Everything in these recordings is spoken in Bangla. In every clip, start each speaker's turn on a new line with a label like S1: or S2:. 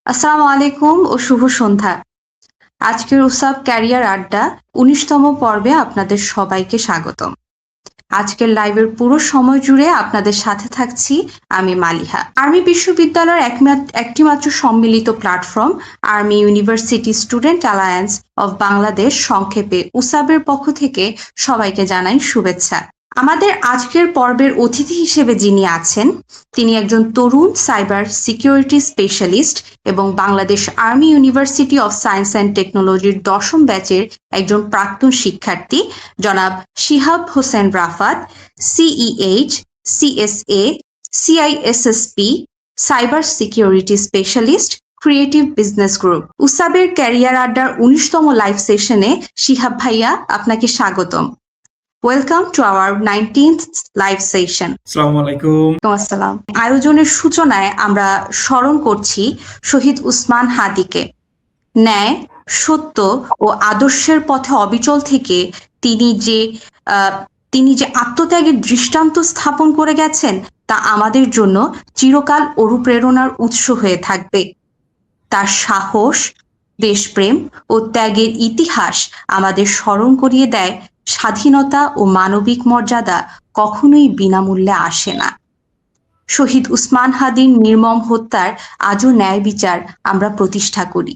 S1: আসসালামু আলাইকুম ও শুভ সন্ধ্যা। আজকের উসাব ক্যারিয়ার আড্ডা ১৯তম পর্বে আপনাদের সবাইকে স্বাগতম। আজকের লাইভের পুরো সময় জুড়ে আপনাদের সাথে থাকছি আমি মালিহা। আর্মি বিশ্ববিদ্যালয়ের একটিমাত্র সম্মিলিত platform army university student alliance of Bangladesh সংক্ষেপে উসাবের পক্ষ থেকে সবাইকে জানাই শুভেচ্ছা। আমাদের আজকের পর্বের অতিথি হিসেবে যিনি আছেন তিনি একজন তরুণ সাইবার সিকিউরিটি স্পেশালিস্ট এবং Bangladesh army university of science and টেকনোলজির ১০ম ব্যাচের একজন প্রাক্তন শিক্ষার্থী জনাব Shihab Hossain Rafat, CEH, CSA, CISSP, cyber security specialist, creative business group. উসাবের ক্যারিয়ার আড্ডার ১৯তম লাইভ সেশনে শিহাব ভাইয়া আপনাকে স্বাগতম। Welcome to our 19th live session.
S2: আসসালামু আলাইকুম।
S1: আসসালাম। আয়োজনের সূচনায় আমরা স্মরণ করছি শহীদ উসমান হাদিকে। ন্যায়, সত্য ও আদর্শের পথে অবিচল থেকে তিনি যে তিনি যে আত্মত্যাগের দৃষ্টান্ত স্থাপন করে গেছেন তা আমাদের জন্য চিরকাল অনুপ্রেরণার উৎস হয়ে থাকবে। তার সাহস, দেশপ্রেম ও ত্যাগের ইতিহাস আমাদের স্মরণ করিয়ে দেয় স্বাধীনতা ও মানবিক মর্যাদা কখনোই বিনামূল্যে আসে না। শহীদ উসমান হাদির নির্মম হত্যার আজও ন্যায় বিচার আমরা প্রতিষ্ঠা করি।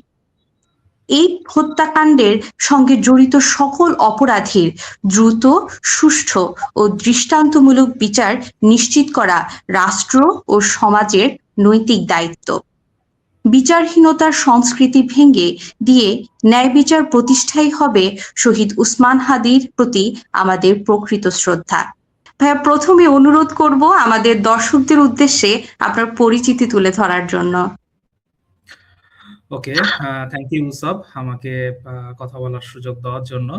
S1: এই হত্যাকাণ্ডের সঙ্গে জড়িত সকল অপরাধীর দ্রুত, সুষ্ঠু ও দৃষ্টান্তমূলক বিচার নিশ্চিত করা রাষ্ট্র ও সমাজের নৈতিক দায়িত্ব। বিচারহীনতার সংস্কৃতি ভেঙে দিয়ে ন্যায় বিচার প্রতিষ্ঠাই হবে শহীদ উসমান হাদির প্রতি আমাদের প্রকৃত শ্রদ্ধা। ভাইয়া, প্রথমে অনুরোধ করব আমাদের দর্শকদের উদ্দেশ্যে আপনার পরিচিতি তুলে ধরার জন্য।
S2: ওকে, থ্যাংক ইউ মুসাব আমাকে কথা বলার সুযোগ দেওয়ার জন্য।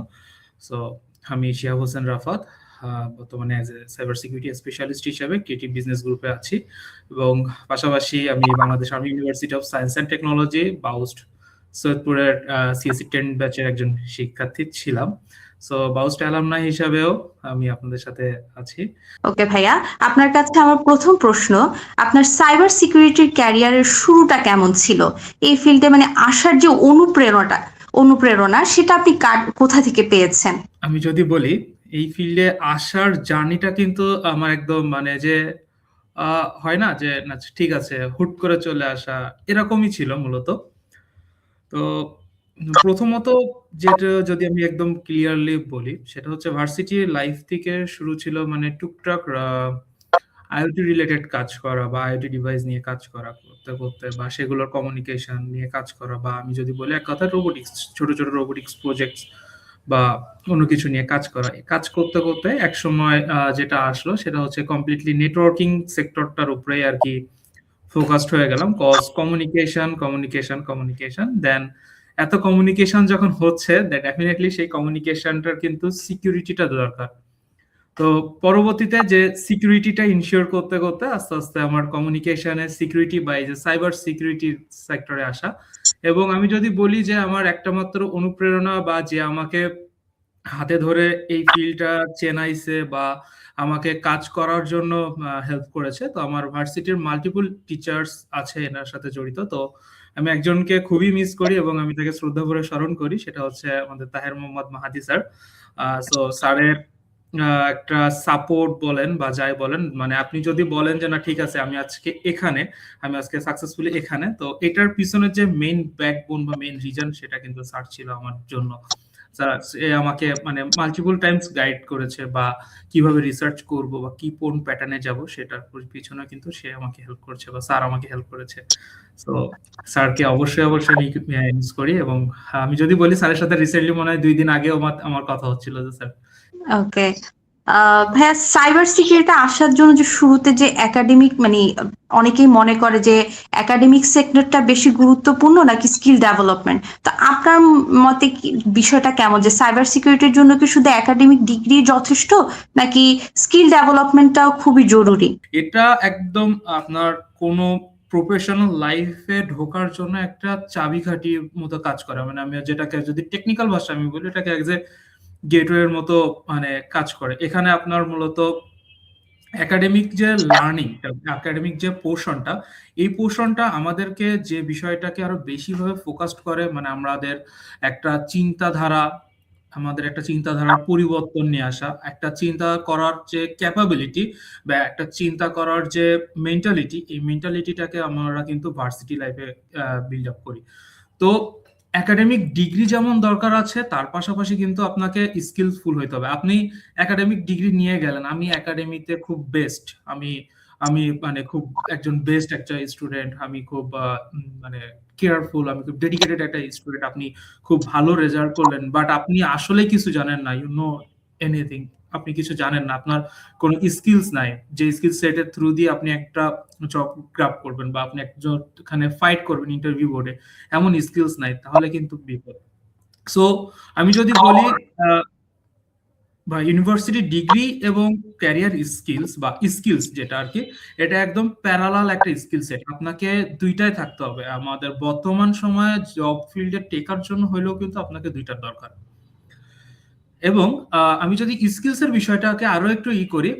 S2: সো আমি শিহাব হোসেন রাফাত, বর্তমানে as a cyber security specialist হিসেবে ক্রিয়েটিভ বিজনেস গ্রুপে আছি এবং পাশাপাশি আমি Bangladesh army university of science and technology BAUST সৈয়দপুরের সিএসসি 10 ব্যাচের একজন শিক্ষার্থী ছিলাম। সো বাউস্ট অ্যালামনাই হিসাবেও আমি আপনাদের সাথে আছি।
S1: ওকে ভাইয়া, আপনার কাছে আমার প্রথম প্রশ্ন, আপনার সাইবার সিকিউরিটির ক্যারিয়ারের শুরুটা কেমন ছিল? এই ফিল্ডে মানে আসার যে অনুপ্রেরণা সেটা আপনি কোথা থেকে পেয়েছেন?
S2: আমি যদি বলি এই ফিল্ডে আসার জার্নিটা কিন্তু আমার একদম মানে যে হয় না যে না ঠিক আছে হুট করে চলে আসা, এরকমই ছিল মূলত। তো প্রথমত যেটা যদি আমি একদম ক্লিয়ারলি বলি সেটা হচ্ছে ভার্সিটি লাইফ থেকে শুরু ছিল, মানে টুকটাক আইওটি রিলেটেড কাজ করা বা আইওটি ডিভাইস নিয়ে কাজ করা করতে করতে বা সেগুলোর কমিউনিকেশন নিয়ে কাজ করা, বা আমি যদি বলি এক কথা রোবোটিক্স, ছোট ছোট রোবোটিক্স প্রজেক্টস বা অন্য কিছু নিয়ে কাজ করা। কাজ করতে করতে এক সময় যেটা আসলো সেটা হচ্ছে কমপ্লিটলি নেটওয়ার্কিং সেক্টরটার উপরেই আর কি ফোকাসড হয়ে গেলাম। কজ কমিউনিকেশন কমিউনিকেশন কমিউনিকেশন, দেন এত কমিউনিকেশন যখন হচ্ছে ডেফিনেটলি সেই কমিউনিকেশনটার কিন্তু সিকিউরিটিটা দরকার। তো পরবর্তীতে যে সিকিউরিটিটা ইনশিওর করতে করতে আস্তে আস্তে আমার কমিউনিকেশনের সিকিউরিটি বা এই যে সাইবার সিকিউরিটি সেক্টরে আসা। এবং আমি যদি বলি যে আমার একটা মাত্র অনুপ্রেরণা বা যে আমাকে হাতে ধরে এই ফিল্ডটা চেনাইছে বা আমাকে কাজ করার জন্য হেল্প করেছে, তো আমার ভার্সিটির মাল্টিপল টিচার্স আছে এনার সাথে জড়িত। তো আমি একজনকে খুবই মিস করি এবং আমি তাকে শ্রদ্ধা করে স্মরণ করি, সেটা হচ্ছে আমাদের তাহের মোহাম্মদ মাহাদি স্যার। সো স্যারের একটা সাপোর্ট বলেন বা যাই বলেন, মানে আপনি যদি বলেন যে না ঠিক আছে আমি আজকে সাকসেসফুলি এখানে, তো এটার পিছনে যে মেইন ব্যাকবোন বা মেইন রিজন সেটা কিন্তু স্যার ছিল আমার জন্য। স্যার সে আমাকে মানে মাল্টিপল টাইমস গাইড করেছে বা কিভাবে রিসার্চ করব বা কি কোন প্যাটার্নে যাব সেটার পিছনে কিন্তু সে আমাকে হেল্প করছে বা স্যার আমাকে হেল্প করেছে। তো স্যারকে অবশ্যই অবশ্যই আমি মিস করি। এবং আমি যদি বলি স্যারের সাথে রিসেন্টলি মনে হয় 2 দিন আগেও আমার কথা হচ্ছিল যে স্যার।
S1: ওকে ভাইয়া, সাইবার সিকিউরিটি আসার জন্য যে শুরুতে যে একাডেমিক মানে অনেকেই মনে করে যে একাডেমিক সেক্টরটা বেশি গুরুত্বপূর্ণ নাকি স্কিল ডেভেলপমেন্ট, তো আপনার মতে কি বিষয়টা কেমন, যে সাইবার সিকিউরিটির জন্য কি শুধু একাডেমিক ডিগ্রি যথেষ্ট নাকি স্কিল ডেভেলপমেন্টটাও খুবই জরুরি?
S2: এটা একদম আপনার কোনো প্রফেশনাল লাইফে ঢোকার জন্য একটা চাবিকাঠির মতো কাজ করে। মানে আমি যেটাকে যদি টেকনিক্যাল ভাষা আমি বলি এটাকে এজ এ গেটওয়ের মতো মানে কাজ করে। এখানে আপনার মূলত একাডেমিক যে লার্নিং, একাডেমিক যে পোর্শনটা, এই পোর্শনটা আমাদেরকে যে বিষয়টাকে আরো বেশিভাবে ফোকাসড করে, মানে আমাদের একটা চিন্তাধারা, আমাদের একটা চিন্তাধারার পরিবর্তন নিয়ে আসা, একটা চিন্তা করার যে ক্যাপাবিলিটি বা একটা চিন্তা করার যে মেন্টালিটি, এই মেন্টালিটিটাকে আমরা কিন্তু ভার্সিটি লাইফে বিল্ড আপ করি। তো একাডেমিক ডিগ্রি যেমন দরকার আছে, তার পাশাপাশি কিন্তু আপনাকে স্কিলফুল হইতে হবে। আপনি একাডেমিক ডিগ্রি নিয়ে গেলেন, আমি একাডেমিতে খুব বেস্ট, আমি আমি মানে খুব একজন বেস্ট একটা স্টুডেন্ট, আমি খুব মানে কেয়ারফুল, আমি খুব ডেডিকেটেড একটা স্টুডেন্ট, আপনি খুব ভালো রেজাল্ট করলেন, বাট আপনি আসলে কিছু জানেন না, ইউ নো এনিথিং, আপনি কিছু জানেন না, আপনার কোনো স্কিলস নাই, যে স্কিল সেটের থ্রু দিয়ে আপনি একটা জব গ্রাব করবেন বা আপনি একজনখানে ফাইট করবেন ইন্টারভিউ বোর্ডে, এমন স্কিলস নাই, তাহলে কিন্তু বিপদ। সো আমি যদি বলি বা ইউনিভার্সিটি ডিগ্রি এবং ক্যারিয়ার স্কিলস বা স্কিলস যেটা আর কি, এটা একদম প্যারালাল একটা স্কিল সেট, আপনাকে দুইটাই থাকতে হবে। আমাদের বর্তমান সময়ে জব ফিল্ডে টেকার জন্য হইলেও কিন্তু আপনাকে দুইটার দরকার। এবং আমি যদি স্কিলস এর বিষয়টাকে আরো একটু করি,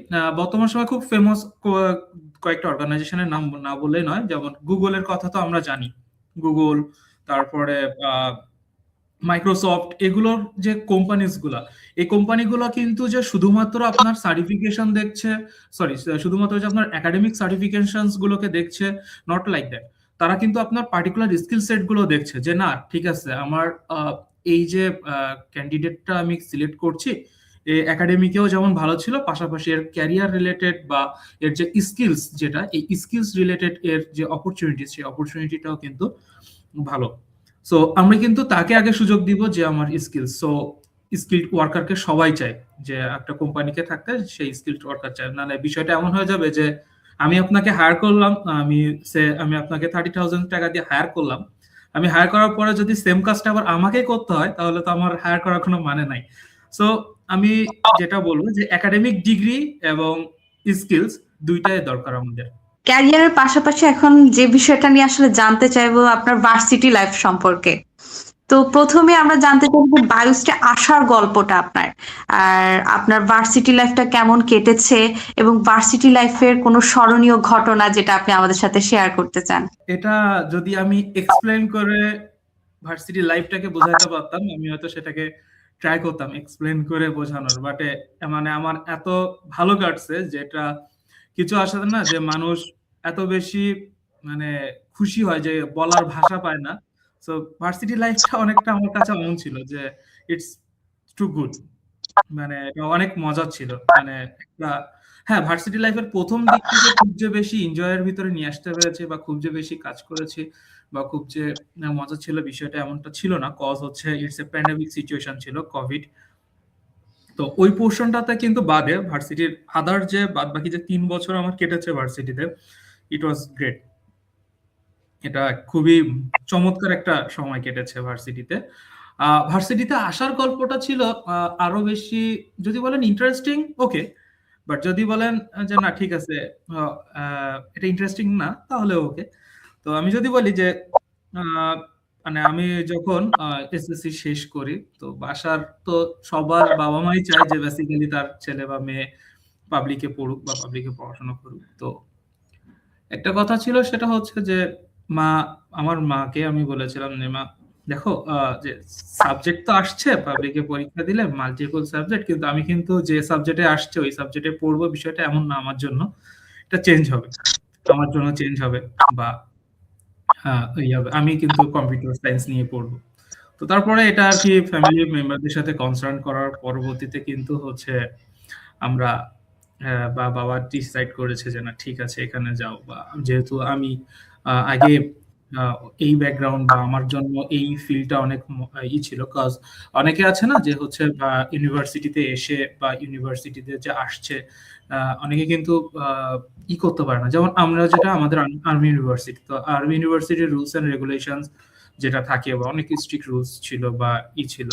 S2: বর্তমান সময় খুব ফেমাস কয়েকটা অর্গানাইজেশনের নাম না বললেই নয়, যেমন গুগলের কথা তো আমরা জানি, গুগল, তারপরে মাইক্রোসফট, এগুলোর যে কোম্পানিজ গুলা, এই কোম্পানিগুলো কিন্তু যে শুধুমাত্র আপনার সার্টিফিকেশন দেখছে, সরি, শুধুমাত্র যে আপনার একাডেমিক সার্টিফিকেশন গুলোকে দেখছে, নট লাইক দ্যাট। তারা কিন্তু আপনার পার্টিকুলার স্কিল সেট গুলো দেখছে, যে না ঠিক আছে, আমার এই যে ক্যান্ডিডেটটা আমি সিলেক্ট করছি, একাডেমিকেও যেমন ভালো ছিল, পাশাপাশি এর ক্যারিয়ার রিলেটেড বা এর যে স্কিলস, যেটা এই স্কিলস রিলেটেড এর যে অপরচুনিটি, সেই অপরচুনিটিটাও কিন্তু ভালো। সো আমরা কিন্তু তাকে আগে সুযোগ দিব যে আমার স্কিলস। সো স্কিলড ওয়ার্কারকে সবাই চায়, যে একটা কোম্পানিকে থাকতে সেই স্কিলড ওয়ার্কার চায়, নাহলে বিষয়টা এমন হয়ে যাবে যে আমি আপনাকে হায়ার করলাম, আমি আপনাকে 30,000 টাকা দিয়ে হায়ার করলাম, আমি হায়ার করার পরে যদি সেম কাজটা আবার আমাকেই করতে হয়, তাহলে তো আমার হায়ার করার কোনো মানে নাই। সো আমি যেটা বলবো যে একাডেমিক ডিগ্রি এবং স্কিলস দুইটাই দরকার আমাদের।
S1: ক্যারিয়ারের পাশাপাশি এখন যে বিষয়টা নিয়ে আসলে জানতে চাইবো আপনার ভার্সিটি লাইফ সম্পর্কে। তো প্রথমে আমরা জানতে চাইবো যে বায়োস্টে আসার গল্পটা আপনার, আর আপনার ভার্সিটি লাইফটা কেমন কেটেছে, এবং ভার্সিটি লাইফের কোনো স্মরণীয় ঘটনা যেটা আপনি আমাদের সাথে শেয়ার করতে চান।
S2: এটা যদি আমি এক্সপ্লেন করে ভার্সিটি লাইফটাকে বোঝাতে পারতাম, আমি হয়তো সেটাকে ট্রাই করতাম এক্সপ্লেন করে বোঝানোর, বাট মানে আমার এত ভালো কাটছে যেটা কিছু আসলে না, যে মানুষ এত বেশি মানে খুশি হয় যে বলার ভাষা পায় না। সো ভার্সিটি লাইফটা অনেকটা আমার কাছে এমন ছিল যে ইটস টু গুড, মানে এটা অনেক মজার ছিল। মানে একটা, হ্যাঁ, ভার্সিটি লাইফের প্রথম দিক থেকে খুব যে বেশি এনজয়ের ভিতরে নিয়ে আসতে পেরেছে বা খুব যে বেশি কাজ করেছি বা খুব যে মজা ছিল, বিষয়টা এমনটা ছিল না। কজ হচ্ছে ইটস এ প্যান্ডেমিক সিচুয়েশন ছিল, কোভিড। তো ওই পোর্শনটাতে কিন্তু বাদে ভার্সিটির আদার যে বাদ বাকি যে 3 বছর আমার কেটেছে ভার্সিটিতে, ইট ওয়াজ গ্রেট। এটা খুবই চমৎকার একটা সময় কেটেছে ভার্সিটিতে। ভার্সিটিতে আসার গল্পটা ছিল আরো বেশি, যদি বলেন ইন্টারেস্টিং, ওকে, বাট যদি বলেন যে না ঠিক আছে, এটা ইন্টারেস্টিং না, তাহলে ওকে। তো আমি যদি বলি যে আহ, মানে আমি যখন এসএসসি শেষ করি, তো বাসার তো সবার বাবা মাই চায় যে বেসিক্যালি তার ছেলে বা মেয়ে পাবলিকে পড়ুক বা পাবলিকে পড়াশোনা করুক। তো একটা কথা ছিল, সেটা হচ্ছে যে মা, আমার মাকে আমি বলেছিলাম যে মা দেখো, যে সাবজেক্ট তো আসছে পাবলিকে পরীক্ষা দিলে, মাল্টিপল সাবজেক্ট, কিন্তু আমি কিন্তু যে সাবজেক্টে আসছে ওই সাবজেক্টে পড়বো, বিষয়টা এমন না আমার জন্য, এটা চেঞ্জ হবে, আমার জন্য চেঞ্জ হবে, বা আমি কিন্তু কম্পিউটার সায়েন্স নিয়ে পড়বো। তো তারপরে এটা আর কি ফ্যামিলি মেম্বারদের সাথে কনসার্ন করার পরবর্তীতে কিন্তু হচ্ছে আমরা বা বাবা ডিসাইড করেছে যে না ঠিক আছে এখানে যাও, বা যেহেতু আমি আগে আহ, এই ব্যাকগ্রাউন্ড বা আমার জন্য এই ফিল্ডটা অনেক ছিল, কজ অনেকে আছে না যে হচ্ছে ইউনিভার্সিটিতে এসে বা ইউনিভার্সিটিতে যে আসছে, অনেকে কিন্তু করতে পারে না, যেমন আমরা যেটা আমাদের আর্মি ইউনিভার্সিটি, তো আর্মি ইউনিভার্সিটির রুলস এন্ড রেগুলেশন যেটা থাকে বা অনেক স্ট্রিক্ট রুলস ছিল বা ছিল,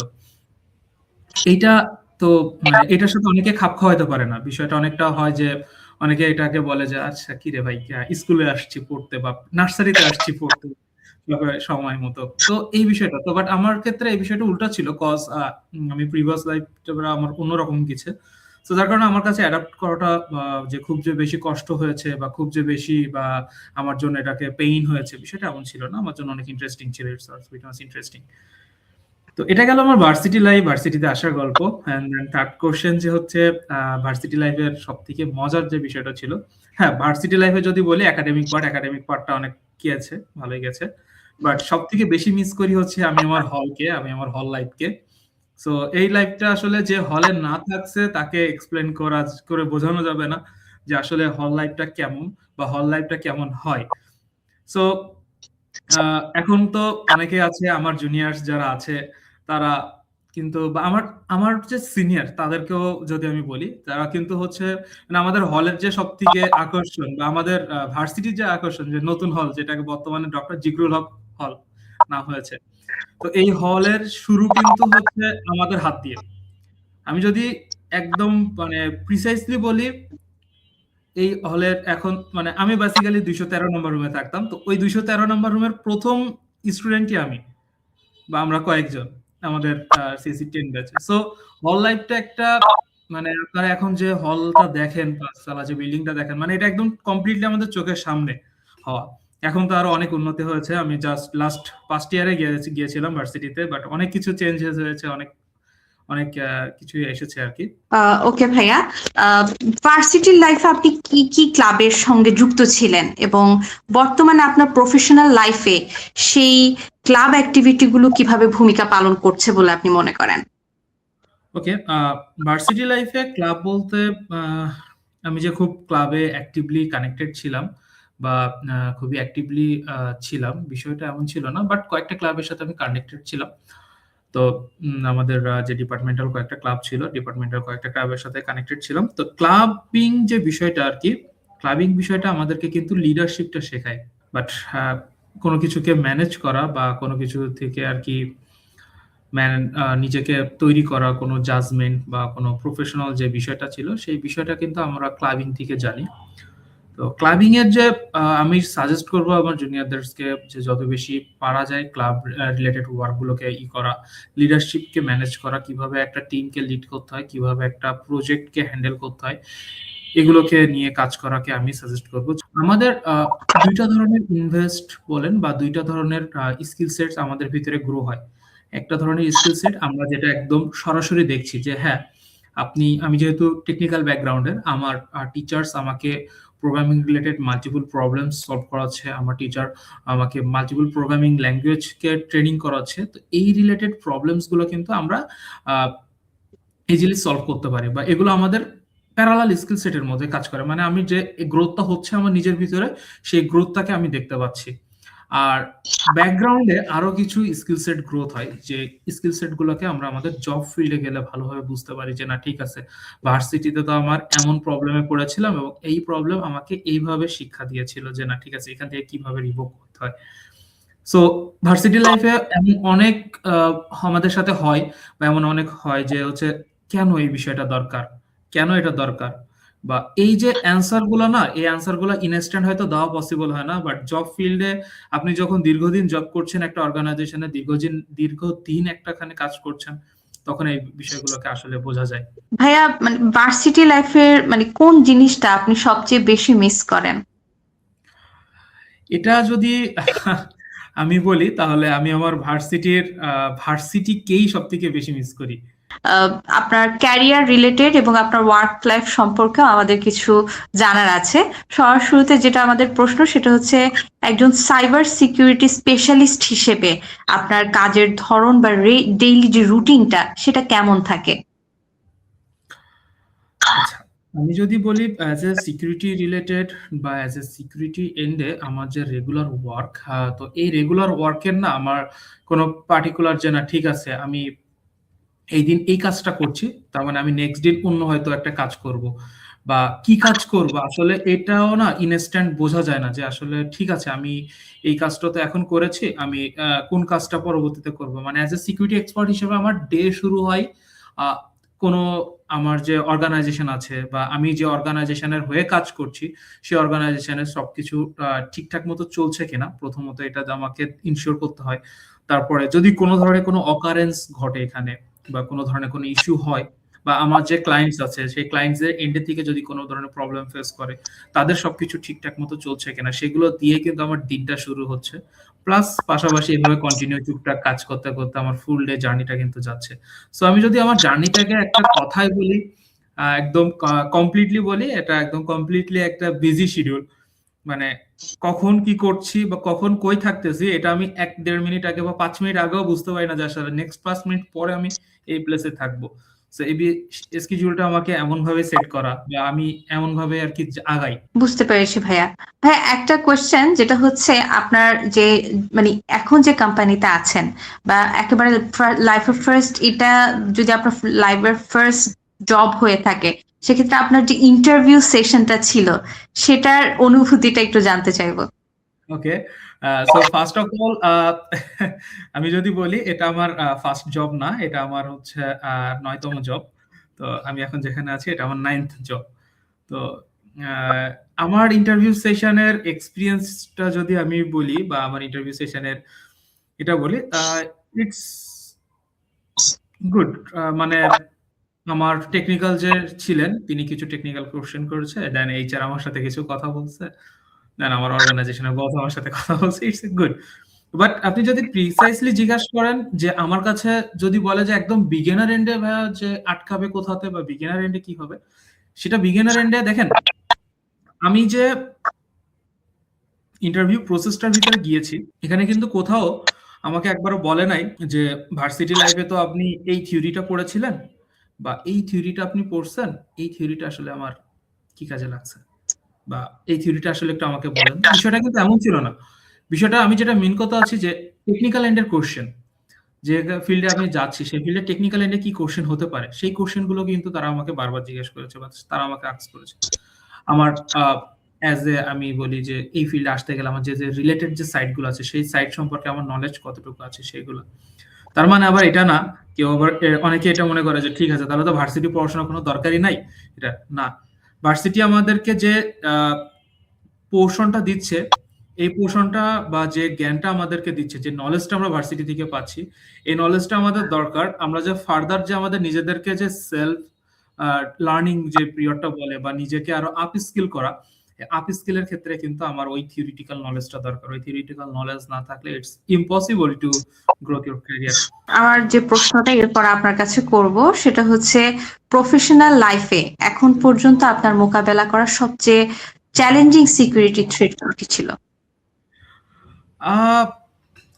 S2: এইটা তো মানে এটার সাথে অনেকে খাপ খাওয়াইতে পারে না। বিষয়টা অনেকটা হয় যে অনেকে এটাকে বলে যে আচ্ছা কি রে ভাই, স্কুলে আসছি পড়তে বা নার্সারিতে আসছি পড়তে সময় মতো। তো এই বিষয়টা তো, বাট আমার ক্ষেত্রে এই বিষয়টা উল্টা ছিল, কজ আমি প্রিভিয়াস লাইফ আমার অন্যরকম কিছু। তো যার কারণে আমার কাছে অ্যাডাপ্ট করাটা যে খুব যে বেশি কষ্ট হয়েছে বা খুব যে বেশি বা আমার জন্য এটাকে পেইন হয়েছে, বিষয়টা এমন ছিল না। আমার জন্য অনেক ইন্টারেস্টিং ছিল, ইটস ইন্টারেস্টিং। তো এটা গেল আমার ভার্সিটি লাইফ, ভার্সিটিতে আসার গল্প। এন্ড দেন থার্ড কোশ্চেন যে হচ্ছে ভার্সিটি লাইফের সব থেকে মজার যে বিষয়টা ছিল, হ্যাঁ ভার্সিটি লাইফে যদি বলি একাডেমিক পার্টটা অনেক কি আছে, ভালোই গেছে। বাট সব থেকে বেশি মিস করি হচ্ছে আমি আমার হল লাইফকে। সো এই লাইফটা আসলে যে হলে না থাকছে তাকে এক্সপ্লেন করে বোঝানো যাবে না যে আসলে হল লাইফটা কেমন বা হল লাইফটা কেমন হয়। সো এখন তো অনেকে আছে আমার জুনিয়র্স যারা আছে, তারা কিন্তু বা আমার আমার যে সিনিয়র তাদেরকেও যদি আমি বলি, তারা কিন্তু হচ্ছে মানে আমাদের হলের যে সব থেকে আকর্ষণ বা আমাদের ভার্সিটির যে আকর্ষণ, যে নতুন হল যেটাকে বর্তমানে ডক্টর জিগরুল হক হল নাম হয়েছে, তো এই হলের শুরু কিন্তু হচ্ছে আমাদের হাত দিয়ে। আমি যদি একদম মানে প্রিসাইসলি বলি, এই হলের এখন মানে আমি বেসিক্যালি 213 নম্বর রুমে থাকতাম। তো ওই 213 নম্বর রুমের প্রথম স্টুডেন্টই আমি, বা আমরা কয়েকজন আমাদের সিসি 10 ব্যাচে। সো হল লাইফটা একটা মানে আপনারা এখন যে হলটা দেখেন, পাঁচতলা যে বিল্ডিংটা দেখেন, মানে এটা একদম কমপ্লিটলি আমাদের চোখের সামনে হওয়া। এখন তো আরো অনেক উন্নতি হয়েছে। আমি জাস্ট লাস্ট ফার্স্ট ইয়ারে গিয়েছিলাম ভার্সিটিতে, বাট অনেক কিছু চেঞ্জেস হয়েছে, অনেক অনেক কিছুই এসেছে আর কি।
S1: ওকে ভাইয়া, ভার্সিটির লাইফে আপনি কি কি ক্লাবের সঙ্গে যুক্ত ছিলেন এবং বর্তমানে আপনার প্রফেশনাল লাইফে সেই ক্লাব অ্যাক্টিভিটি গুলো কিভাবে ভূমিকা পালন করছে বলে আপনি মনে করেন?
S2: ওকে, ভার্সিটি লাইফে ক্লাব বলতে আহ, আমি যে খুব ক্লাবে অ্যাক্টিভলি কানেক্টেড ছিলাম বা খুবই অ্যাক্টিভলি ছিলাম, বিষয়টা এমন ছিল না। বাট কয়েকটা ক্লাবের সাথে আমি কানেক্টেড ছিলাম। তো আমাদের যে ডিপার্টমেন্টাল কয়েকটা ক্লাব ছিল, ডিপার্টমেন্টাল কয়েকটা ক্লাবের সাথে কানেক্টেড ছিলাম। তো ক্লাবিং যে বিষয়টা আর কি, ক্লাবিং বিষয়টা আমাদেরকে কিন্তু লিডারশিপটা শেখায়। বাট কোনো কিছুকে ম্যানেজ করা বা কোনো কিছু থেকে আর কি নিজেকে তৈরি করা, কোনো জাজমেন্ট বা কোনো প্রফেশনাল যে বিষয়টা ছিল, সেই বিষয়টা কিন্তু আমরা ক্লাবিং থেকে জানি। তো ক্লাবিং এর যে আমি সাজেস্ট করবো আমার জুনিয়রদেরকে যে যত বেশি পারা যায় ক্লাব রিলেটেড ওয়ার্ক গুলোকে করা, লিডারশিপকে ম্যানেজ করা, কিভাবে একটা টিমকে লিড করতে হয়, কিভাবে একটা প্রজেক্টকে হ্যান্ডেল করতে হয়, এগুলোকে নিয়ে কাজ করাকে আমি সাজেস্ট করব। আমাদের দুইটা ধরনের ইনভেস্ট বলেন বা দুইটা ধরনের স্কিল সেট আমাদের ভিতরে গ্রো হয়। একটা ধরনের স্কিল সেট আমরা যেটা একদম সরাসরি দেখছি যে হ্যাঁ, আমি যেহেতু টেকনিক্যাল ব্যাকগ্রাউন্ডের, আমার টিচার্স আমাকে programming related multiple problem solve করাচ্ছে, আমার টিচার আমাকে মাল্টিপল প্রোগ্রামিং ল্যাঙ্গুয়েজকে ট্রেনিং করাচ্ছে। তো এই রিলেটেড প্রবলেমস গুলো কিন্তু আমরা ইজিলি সলভ করতে পারি বা এগুলো আমাদের প্যারালাল স্কিল সেটের মধ্যে কাজ করে। মানে আমি যে গ্রোথটা হচ্ছে আমার নিজের ভিতরে, সেই গ্রোথটাকে আমি দেখতে পাচ্ছি। আর ব্যাকগ্রাউন্ডে আরো কিছু স্কিল সেট গ্রোথ হয়, যে স্কিল সেট গুলোকে আমরা আমাদের জব ফিল্ডে গেলে ভালোভাবে বুঝতে পারি যে না ঠিক আছে, ভার্সিটিতে তো আমার এমন প্রবলেমে পড়েছিলাম এবং এই প্রবলেম আমাকে এইভাবে শিক্ষা দিয়েছিল যে না ঠিক আছে, এখান থেকে কিভাবে রিভোভ করতে হয়। সো ভার্সিটি লাইফে এমন অনেক আমাদের সাথে হয় বা এমন অনেক হয় যে হচ্ছে কেন এই বিষয়টা দরকার, কেন এটা দরকার, বা এই যে অ্যান্সার গুলো না, এই অ্যান্সার গুলো ইনস্ট্যান্ট হয়তো দেওয়া পসিবল হয় না। বাট জব ফিল্ডে আপনি যখন দীর্ঘদিন জব করছেন একটা অর্গানাইজেশনে, দীর্ঘদিন একটাখানে কাজ করছেন, তখন এই বিষয়গুলোকে আসলে বোঝা যায়।
S1: ভাইয়া, মানে ভার্সিটি লাইফের মানে কোন জিনিসটা আপনি সবচেয়ে বেশি মিস করেন?
S2: এটা যদি আমি বলি তাহলে আমি আমার ভার্সিটিকেই সব থেকে বেশি মিস করি।
S1: আপনার ক্যারিয়ার রিলেটেড এবং আপনার ওয়ার্ক লাইফ সম্পর্কে আমাদের কিছু জানার আছে। সবার শুরুতে যেটা আমাদের প্রশ্ন সেটা হচ্ছে, একজন সাইবার সিকিউরিটি স্পেশালিস্ট হিসেবে আপনার কাজের ধরন বা ডেইলি যে রুটিনটা সেটা কেমন থাকে?
S2: আচ্ছা, আমি যদি বলি অ্যাজ এ সিকিউরিটি রিলেটেড বা অ্যাজ এ সিকিউরিটি এন্ডে আমার যে রেগুলার ওয়ার্ক, তো এই রেগুলার ওয়ার্কের না আমার কোনো পার্টিকুলার যে না ঠিক আছে আমি এই দিন এই কাজটা করছি, তার মানে আমি নেক্সট দিন অন্য হয়তো একটা কাজ করব, বা কি কাজ করব আসলে এটাও না ইনস্ট্যান্ট বোঝা যায় না যে আসলে ঠিক আছে আমি এই কাজটা তো এখন করেছি, আমি কোন কাজটা পরবর্তীতে করব। মানে অ্যাজ এ সিকিউরিটি এক্সপার্ট হিসেবে আমার ডে শুরু হয় আহ, কোনো আমার যে অর্গানাইজেশন আছে বা আমি যে অর্গানাইজেশনের হয়ে কাজ করছি, সেই অর্গানাইজেশনের সবকিছু ঠিকঠাক মতো চলছে কিনা, প্রথমত এটা আমাকে ইনশিওর করতে হয়। তারপরে যদি কোনো ধরনের কোনো অকারেন্স ঘটে এখানে বা কোনো ধরনের কোনো ইস্যু হয়, বা আমার যে ক্লায়েন্টস আছে সেই ক্লায়েন্টস এর এন্ডে থেকে যদি কোনো ধরনের প্রবলেম ফেস করে, তাদের সবকিছু ঠিকঠাক মতো চলছে কিনা সেগুলো দিয়ে কিন্তু আমার দিনটা শুরু হচ্ছে। প্লাস পাশাপাশি এভাবে কন্টিনিউ টুকটাক কাজ করতে করতে আমার ফুল ডে জার্নিটা কিন্তু যাচ্ছে। সো আমি যদি আমার জার্নিটাকে একটা কথায় বলি, একদম কমপ্লিটলি বলি, এটা একদম কমপ্লিটলি একটা বিজি শিডিউল। মানে কখন কি করছি বা কখন কই থাকতেছি এটা আমি ১-১.৫ মিনিট আগে বা ৫ মিনিট আগেও বুঝতে পারি না যে আসলে নেক্সট ৫ মিনিট পরে আমি এই প্লেসে থাকবো। সো এই স্কেডিউলটা আমাকে এমন ভাবে সেট করা বা আমি এমন ভাবে আরকি আগাই।
S1: বুঝতে পেরেছি ভাইয়া। ভাইয়া একটা কোয়েশ্চেন যেটা হচ্ছে আপনার যে মানে এখন যে কোম্পানিতে আছেন বা একেবারে লাইফের ফার্স্ট এটা যদি আপনার লাইফের ফার্স্ট জব হয়ে থাকে সেক্ষেত্রে আপনার যে ইন্টারভিউ সেশনটা ছিল সেটার অনুভূতিটা একটু জানতে চাইবো।
S2: ওকে। সো ফার্স্ট অফ অল আমি যদি বলি এটা আমার ফার্স্ট জব না। এটা আমার হচ্ছে ৯ তম জব। তো আমি এখন যেখানে আছি এটা আমার 9th জব। তো আ আমার ইন্টারভিউ সেশনের এক্সপেরিয়েন্সটা যদি আমি বলি বা আমার ইন্টারভিউ সেশনের এটা বলি, ইটস গুড। মানে আমার টেকনিক্যাল যে ছিলেন তিনি কিছু টেকনিক্যাল কোয়েশ্চেন করেছে। দেন এইচআর আমার সাথে কিছু কথা বলছে। দেন আমার অর্গানাইজেশনের বস আমার সাথে কথা বলছে। It's good. বাট আপনি যদি প্রিসাইসলি জিজ্ঞাসা করেন যে আমার কাছে যদি বলে যে একদম বিগিনার এন্ডে ভাইয়া যে আটকাবে কোথাতে বা বিগিনার এন্ডে কি হবে? সেটা বিগিনার এন্ডে দেখেন, আমি যে ইন্টারভিউ প্রসেসটার ভিতরে গিয়েছি, এখানে কিন্তু কোথাও আমাকে একবারও বলে নাই যে ভার্সিটি লাইফে তো আপনি এই থিওরিটা পড়েছিলেন বা এই থিওরিটা আপনি পড়ছেন, এই থিওরিটা আসলে আমার কি কাজে লাগছে? বা এই থিওরিটা আসলে একটু আমাকে বলেন। বিষয়টা কিন্তু এমন ছিল না। বিষয়টা আমি যেটা মেইন কথা আছি যে টেকনিক্যাল এন্ড এর কোয়েশ্চেন। যে ফিল্ডে আমি যাচ্ছি সেই ফিল্ডে টেকনিক্যাল এন্ডে কি কোয়েশ্চেন হতে পারে? সেই কোয়েশ্চেন গুলো কিন্তু তারা আমাকে বারবার জিজ্ঞেস করেছে বা তারা আমাকে আস্ক করেছে। আমার অ্যাজ এ আমি বলি যে এই ফিল্ডে আসতে গেলে আমার যে রিলেটেড যে সাইট গুলো আছে সেই সাইট সম্পর্কে আমার নলেজ কতটুকু আছে সেগুলো। তার মানে আবার এটা না, কেউ আবার অনেকে এটা মনে করে যে ঠিক আছে তাহলে তো ভার্সিটি পড়াশোনার কোনো দরকারই নাই। এটা না। ভার্সিটি আমাদেরকে যে আ পোরশনটা দিচ্ছে, এই পোরশনটা বা যে জ্ঞানটা আমাদেরকে দিচ্ছে, যে নলেজটা আমরা ভার্সিটি থেকে পাচ্ছি, এই নলেজটা আমাদের দরকার। আমরা যে ফার্দার যে আমাদের নিজেদেরকে যে সেলফ লার্নিং যে পিরিয়ডটা বলে বা নিজেকে আরো আপ স্কিল করা, আপ স্কিলের ক্ষেত্রে কিন্তু আমার ওই থিওরিটিক্যাল নলেজটা দরকার। ওই থিওরিটিক্যাল নলেজ না থাকলে it's impossible to grow your career.
S1: আমার যে প্রশ্নটা এরপর আপনার কাছে করব সেটা হচ্ছে প্রফেশনাল লাইফে এখন পর্যন্ত আপনার মোকাবেলা করা সবচেয়ে চ্যালেঞ্জিং সিকিউরিটি থ্রেট কি ছিল?
S2: আ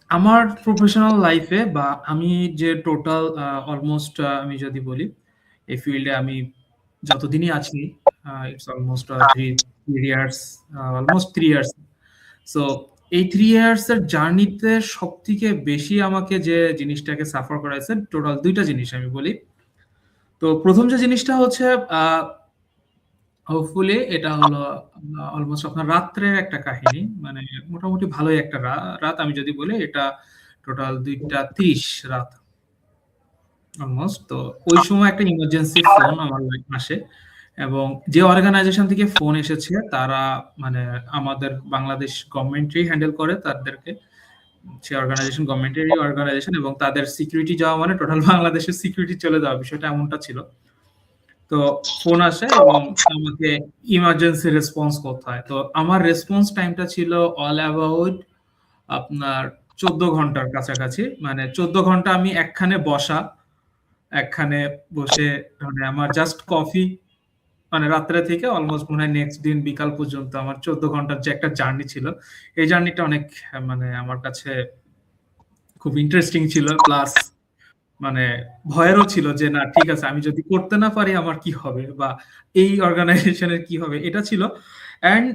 S2: আমার প্রফেশনাল লাইফে বা আমি যে টোটাল অলমোস্ট আমি যদি বলি, এই ফিল্ডে আমি যতদিনই আছি, it's almost 3 years, almost 3 years. So এই 3 ইয়ার্স এর জার্নিতে সবথেকে বেশি আমাকে যে জিনিসটাকে সাফার করাইছে টোটাল ২ টা জিনিস আমি বলি। তো ১ম যে জিনিসটা হচ্ছে আ হোপফুলি এটা হলো অলমোস্ট আপনার রাত্রের একটা কাহিনী। মানে মোটামুটি ভালোই একটা রাত আমি যদি বলি এটা টোটাল ২টা ৩০ রাত অলমোস্ট। তো ওই সময় একটা ইমার্জেন্সি ফোন আমার আসে এবং যে অর্গানাইজেশন থেকে ফোন এসেছে তারা মানে আমাদের বাংলাদেশ গভর্নমেন্টই হ্যান্ডেল করে তাদেরকে। সে অর্গানাইজেশন গভর্নমেন্টেরই অর্গানাইজেশন এবং তাদের সিকিউরিটি যাওয়া মানে টোটাল বাংলাদেশের সিকিউরিটি চলে যাওয়া, বিষয়টা এমনটা ছিল। তো ফোন আসে এবং আমাকে ইমার্জেন্সি রেসপন্স করতে হয়। তো আমার রেসপন্স টাইমটা ছিল অল অ্যাবাউট আপনার ১৪ ঘন্টার কাছাকাছি। মানে ১৪ ঘন্টা আমি একখানে বসা, একখানে বসে মানে আমার জাস্ট কফি, মানে রাত্রে থেকে অলমোস্ট মনে হয় নেক্সট দিন বিকাল পর্যন্ত আমার ১৪ ঘন্টার যে একটা জার্নি ছিল, এই জার্নিটা অনেক মানে আমার কাছে খুব ইন্টারেস্টিং ছিল। প্লাস মানে ভয়েরও ছিল যে না ঠিক আছে আমি যদি করতে না পারি আমার কি হবে বা এই অর্গানাইজেশনের কি হবে এটা ছিল। অ্যান্ড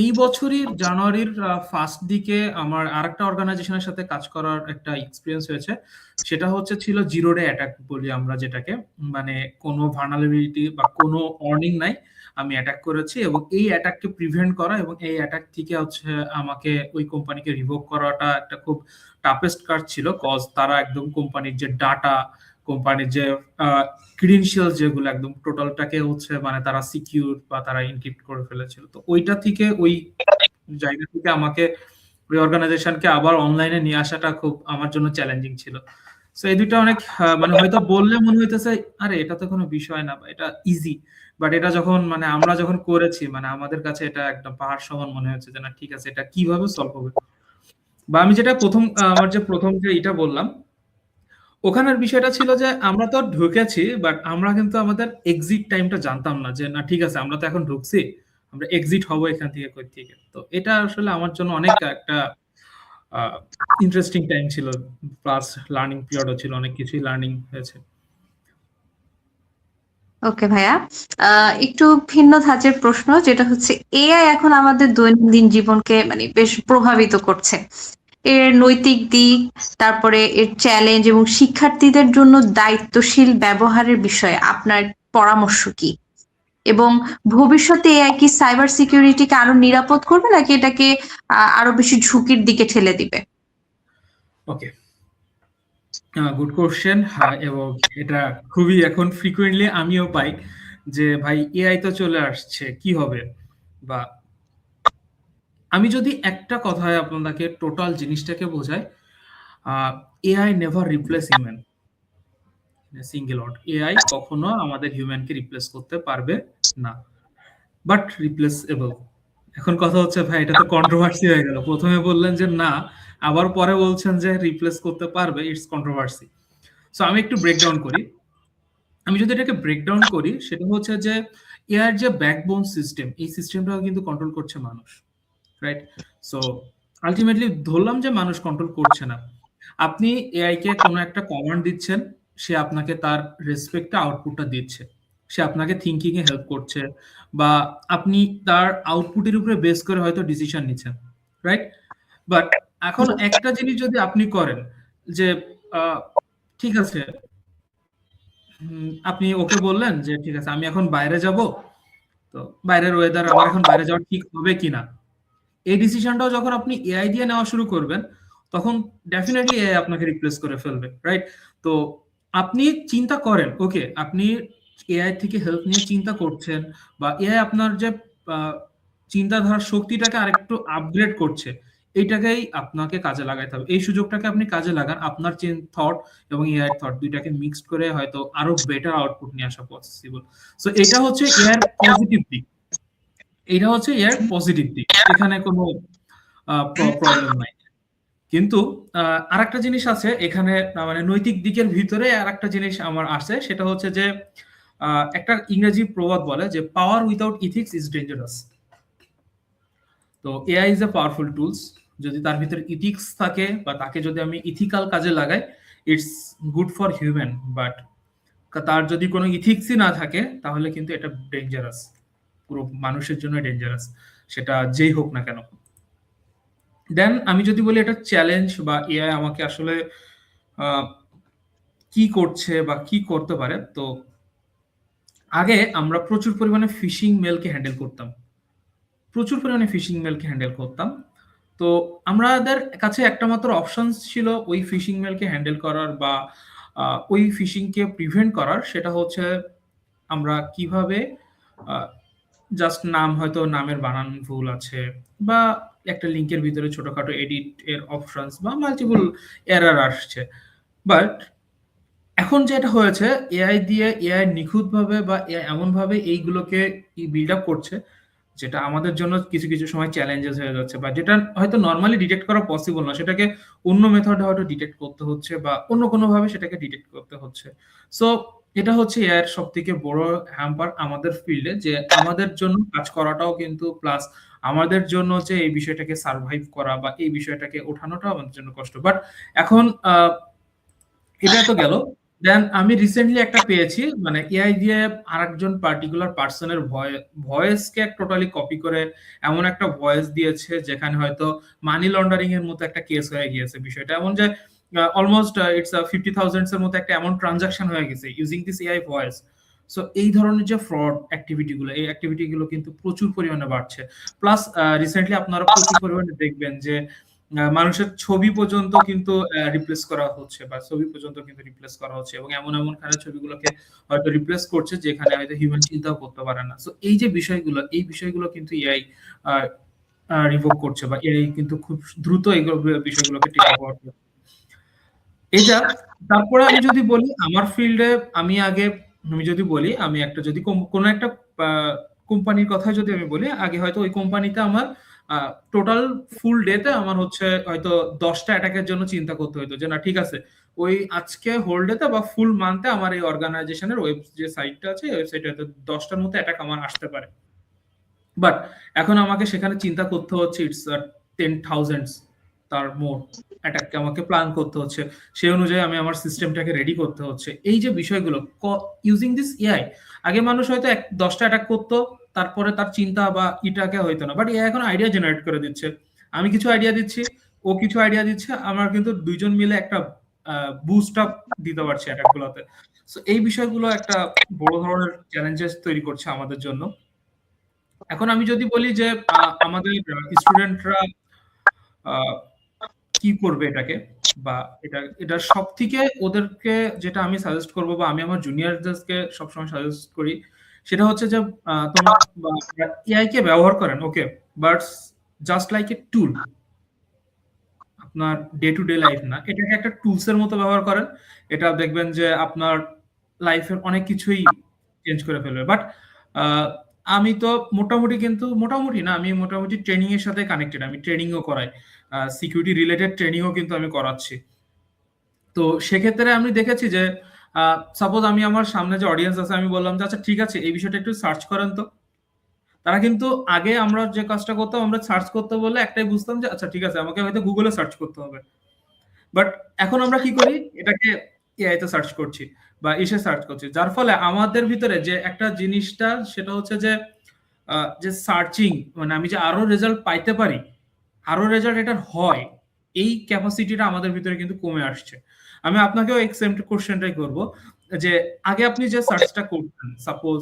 S2: এই বছরই জানুয়ারির ফার্স্ট দিকে আমার আরেকটা অর্গানাইজেশনের সাথে কাজ করার একটা এক্সপিরিয়েন্স হয়েছে। সেটা হচ্ছে ছিল জিরো ডে অ্যাটাক বলি আমরা যেটাকে। মানে কোনো ভালনারেবিলিটি বা কোনো ওয়ার্নিং নাই। আমি অ্যাটাক করেছি এবং এই অ্যাটাককে প্রিভেন্ট করা এবং এই অ্যাটাক থেকে হচ্ছে আমাকে ওই কোম্পানিকে রিভোক করাটা একটা খুব টাফেস্ট কাজ ছিল। কজ তারা একদম কোম্পানির যে ডাটা, কোম্পানির যে ক্রিডেনশিয়ালস যেগুলো একদম টোটালটাকে হচ্ছে মানে তারা সিকিউর বা তারা এনক্রিপ্ট করে ফেলেছিল। তো ওইটা থেকে ওই জায়গা থেকে আমাকে ওই অর্গানাইজেশনকে আবার অনলাইনে নিয়ে আসাটা খুব আমার জন্য চ্যালেঞ্জিং ছিল। সো এই দুইটা অনেক মানে হয়তো বললে মনে হইতেছে আরে এটা তো কোনো বিষয় না বা এটা ইজি, বাট এটা যখন মানে আমরা যখন করেছি মানে আমাদের কাছে এটা একদম পাহাড় সমান মনে হচ্ছে যে না ঠিক আছে এটা কিভাবে সলভ হবে। বা আমি যেটা প্রথম আমার যে প্রথম যে এটা বললাম ওখানের বিষয়টা ছিল যে আমরা তো ঢুকেছি বাট আমরা কিন্তু আমাদের এক্সিট টাইমটা জানতাম না যে না ঠিক আছে আমরা তো এখন ঢুকছি, আমরা এক্সিট হবো এখান থেকে কই থেকে। তো এটা আসলে আমার জন্য অনেক একটা ইন্টারেস্টিং টাইম ছিল, প্লাস লার্নিং পিরিয়ডও ছিল, অনেক কিছুই লার্নিং হয়েছে।
S1: ওকে ভাইয়া, একটু ভিন্ন ধাঁচের প্রশ্ন, যেটা হচ্ছে এআই এখন আমাদের দৈনন্দিন জীবনকে মানে বেশ প্রভাবিত করছে। এর নৈতিক দিক, তারপরে এর চ্যালেঞ্জ এবং শিক্ষার্থীদের জন্য দায়িত্বশীল ব্যবহারের বিষয়ে আপনার পরামর্শ কি? এবং ভবিষ্যতে এআই কি সাইবার সিকিউরিটিকে আরো নিরাপদ করবে নাকি এটাকে আরো বেশি ঝুঁকির দিকে ঠেলে দিবে?
S2: ওকে, গুড কোশ্চেন। এবং এটা খুবই এখন ফ্রিকুয়েন্টলি আমিও পাই যে ভাই এআই তো চলে আসছে কি হবে। বা আমি যদি একটা কথায় আপনাকে টোটাল জিনিসটাকে বোঝাই, AI never replace human, single word, AI কখনো আমাদের হিউম্যানকে রিপ্লেস করতে পারবে না, বাট রিপ্লেসেবল। এখন কথা হচ্ছে ভাই এটা তো কন্ট্রোভার্সি হয়ে গেল, প্রথমে বললেন যে না, আবার পরে বলছেন যে রিপ্লেস করতে পারবে, ইটস কন্ট্রোভার্সি। সো আমি একটু ব্রেকডাউন করি। আমি যদি এটাকে ব্রেকডাউন করি সেটা হচ্ছে যে এআই যে ব্যাকবোন সিস্টেম, এই সিস্টেমটাও কিন্তু কন্ট্রোল করছে মানুষ, রাইট? সো আলটিমেটলি ধরলাম যে মানুষ কন্ট্রোল করছে না। আপনি এআই কে কোনো একটা কমান্ড দিচ্ছেন, সে আপনাকে তার রেসপেক্টে আউটপুটটা দিচ্ছে, সে আপনাকে থিঙ্কিং এ হেল্প করছে, বা আপনি তার আউটপুটের উপরে বেস করে হয়তো ডিসিশন নিচ্ছেন, রাইট? বাট এখন একটা জিনিস যদি আপনি করেন যে আহ, ঠিক আছে, আপনি ওকে বললেন যে ঠিক আছে আমি এখন বাইরে যাব, তো বাইরের ওয়েদার আমার এখন বাইরে যাওয়া ঠিক হবে কিনা, এই ডিসিশনটাও যখন আপনি এআই দিয়ে নেওয়া শুরু করবেন তখন ডেফিনেটলি এআই আপনাকে রিপ্লেস করে ফেলবে, রাইট? তো আপনি চিন্তা করেন, ওকে আপনি এআই থেকে হেল্প নিয়ে চিন্তা করছেন, বা এআই আপনার যে আহ, চিন্তাধারার শক্তিটাকে আরেকটু আপগ্রেড করছে, এইটাকেই আপনাকে কাজে লাগাইতে হবে। এই সুযোগটাকে আপনি কাজে লাগান, আপনার থট এবং এআই থট দুইটাকে মিক্সড করে হয়তো আরো বেটার আউটপুট নিয়ে আসা পসিবল। সো এটা হচ্ছে এআই পজিটিভ দিক, এটা হচ্ছে এর পজিটিভ দিক, এখানে কোনো প্রবলেম নাই। কিন্তু আরেকটা জিনিস আছে এখানে, মানে নৈতিক দিকের ভিতরে আরেকটা জিনিস আমার আছে, সেটা হচ্ছে যে একটা ইংরেজি প্রবাদ বলে যে পাওয়ার উইথাউট ইথিক্স ইজ ডেঞ্জারাস। তো AI is a powerful tools, যদি তার ভিতরে ইথিক্স থাকে বা তাকে যদি আমি ইথিক্যাল কাজে লাগাই, it's good for human. But তার যদি কোনো ইথিক্সই না থাকে তাহলে কিন্তু এটা ডেঞ্জারাস, পুরো মানুষের জন্য ডেঞ্জারাস, সেটা যেই হোক না কেন। দেন আমি যদি বলি এটা চ্যালেঞ্জ বা এআই আমাকে আসলে আহ, কি করছে বা কি করতে পারে, তো আগে আমরা প্রচুর পরিমাণে ফিশিং মেলকে হ্যান্ডেল করতাম, প্রচুর পরিমাণে ফিশিং মেলকে হ্যান্ডেল করতাম। তো আমাদের কাছে একটা মাত্র অপশন ছিল ওই ফিশিং মেলকে হ্যান্ডেল করার বা ওই ফিশিংকে প্রিভেন্ট করার, সেটা হচ্ছে আমরা কিভাবে জাস্ট নাম, হয়তো নামের বানান ভুল আছে, বা একটা লিংকের ভিতরে ছোটখাটো এডিট এর অপশনস বা মাল্টিপল এরর আসছে। বাট এখন যেটা হয়েছে, এআই দিয়ে এআই নিখুঁতভাবে বা এআই এমনভাবে এইগুলোকে বিল্ড আপ করছে যেটা আমাদের জন্য কিছু কিছু সময় চ্যালেঞ্জেস হয়ে যাচ্ছে, বা যেটা হয়তো নর্মালি ডিটেক্ট করা পসিবল না সেটাকে অন্য মেথডে হয়তো ডিটেক্ট করতে হচ্ছে, বা অন্য কোনো ভাবে সেটাকে ডিটেক্ট করতে হচ্ছে। সো এটা হচ্ছে এর সব থেকে বড় হ্যাম্পার আমাদের ফিল্ডে, যে আমাদের জন্য কাজ করাটাও কিন্তু, প্লাস আমাদের জন্য যে এই বিষয়টাকে সার্ভাইভ করা বা এই বিষয়টাকে ওঠানোটাও আমাদের জন্য কষ্ট। বাট এখন এটা তো গেল। দেন আমি রিসেন্টলি একটা পেয়েছি, মানে এআই দিয়ে আরেকজন পার্টিকুলার পার্সনের ভয়েসকে টোটালি কপি করে এমন একটা ভয়েস দিয়েছে যেখানে হয়তো মানি লন্ডারিং এর মতো একটা কেস হয়ে গিয়েছে। বিষয়টা এমন যে অলমোস্ট ইটস 50,000 এর মতো একটা এমন ট্রানজাকশন হয়ে গেছে using this AI voice. So এই ধরনের যে ফ্রড অ্যাক্টিভিটি গুলো, এই অ্যাক্টিভিটি গুলো কিন্তু প্রচুর পরিমাণে বাড়ছে। প্লাস রিসেন্টলি আপনারা প্রচুর পরিমাণে দেখবেন যে মানুষের ছবি পর্যন্ত কিন্তু রিপ্লেস করা হচ্ছে, বা ছবি পর্যন্ত কিন্তু রিপ্লেস করা হচ্ছে, এবং এমন এমন খারাপ ছবিগুলোকে হয়তো রিপ্লেস করছে যেখানে হয়তো হিউম্যান চিন্তাও করতে পারে না। সো এই যে বিষয়গুলো, এই বিষয়গুলো কিন্তু এআই রিভোক করছে, বা এআই কিন্তু খুব দ্রুত এই বিষয়গুলোকে টেক ওভার করছে। এটা তারপরে আমি যদি বলি আমার ফিল্ডে আমি যদি বলি আমি একটা যদি কোনো একটা কোম্পানির কথা যদি আমি বলি আগে হয়তো ওই কোম্পানিতে আমার টোটাল ফুল ডেতে আমার হচ্ছে হয়তো 10টা অ্যাটাকের জন্য চিন্তা করতে হতো যে না ঠিক আছে ওই আজকে হোল ডেতে বা ফুল মান্থে আমার এই অর্গানাইজেশনের ওয়েব যে সাইটটা আছে এই ওয়েবসাইটে হয়তো 10টার মতো অ্যাটাক আমার আসতে পারে। বাট এখন আমাকে সেখানে চিন্তা করতে হচ্ছে ইটস 10,000 তার মোর অ্যাটাককে আমাকে প্ল্যান করতে হচ্ছে, সেই অনুযায়ী আমি আমার সিস্টেমটাকে রেডি করতে হচ্ছে। এই যে বিষয়গুলো ইউজিং দিস এআই, আগে মানুষ হয়তো 10টা অ্যাটাক করতো তারপরে তার চিন্তা বা ইটাকে হইতো না, বাট এআই এখন আইডিয়া জেনারেট করে দিচ্ছে। আমি কিছু আইডিয়া দিচ্ছি, ও কিছু আইডিয়া দিচ্ছে, আমার কিন্তু দুইজন মিলে একটা বুস্ট আপ দিতে পারছি অ্যাটাকগুলোতে। সো এই বিষয়গুলো একটা বড় ধরনের চ্যালেঞ্জেস তৈরি করছে আমাদের জন্য। এখন আমি যদি বলি যে আমাদের স্টুডেন্টরা কি করবে এটাকে, বা এটা সব থেকে ওদেরকে যেটা আমি সাজেস্ট করব বা আমি আমার জুনিয়রদেরকে সবসময় সাজেস্ট করি সেটা হচ্ছে যে তোমরা এআই কে ব্যবহার করেন, ওকে, বাট জাস্ট লাইক এ টুল, আপনার ডে টু ডে লাইফ না, এটাকে একটা টুলস এর মতো ব্যবহার করেন। এটা দেখবেন যে আপনার লাইফের অনেক কিছুই চেঞ্জ করে ফেলবে। বাট আমি তো মোটামুটি না, আমি মোটামুটি ট্রেনিং এর সাথে কানেক্টেড, আমি ট্রেনিংও করাই, সিকিউরিটি রিলেটেড ট্রেনিংও কিন্তু আমি করাচ্ছি। তো সেক্ষেত্রে আমি দেখেছি যে সাপোজ আমি আমার সামনে যে অডিয়েন্স আছে আমি বললাম যে আচ্ছা ঠিক আছে এই বিষয়টা একটু সার্চ করেন তো, তারা কিন্তু আগে আমরা যে কাজটা করতাম আমরা সার্চ করতে বললে একটাই বুঝতাম যে আচ্ছা ঠিক আছে আমাকে হয়তো গুগলে সার্চ করতে হবে, বাট এখন আমরা কি করি এটাকে এআই তে সার্চ করছি বা ইসে সার্চ করছি, যার ফলে আমাদের ভিতরে যে একটা জিনিসটা সেটা হচ্ছে যে যে সার্চিং মানে আমি যে আরো রেজাল্ট পাইতে পারি, আরো রেজাল্ট এটার হয়, এই ক্যাপাসিটিটা আমাদের ভিতরে কিন্তু কমে আসছে। আমি আপনাকেও সেম কোশ্চেনটাই করব যে আগে আপনি যে সার্চটা করতেন, সাপোজ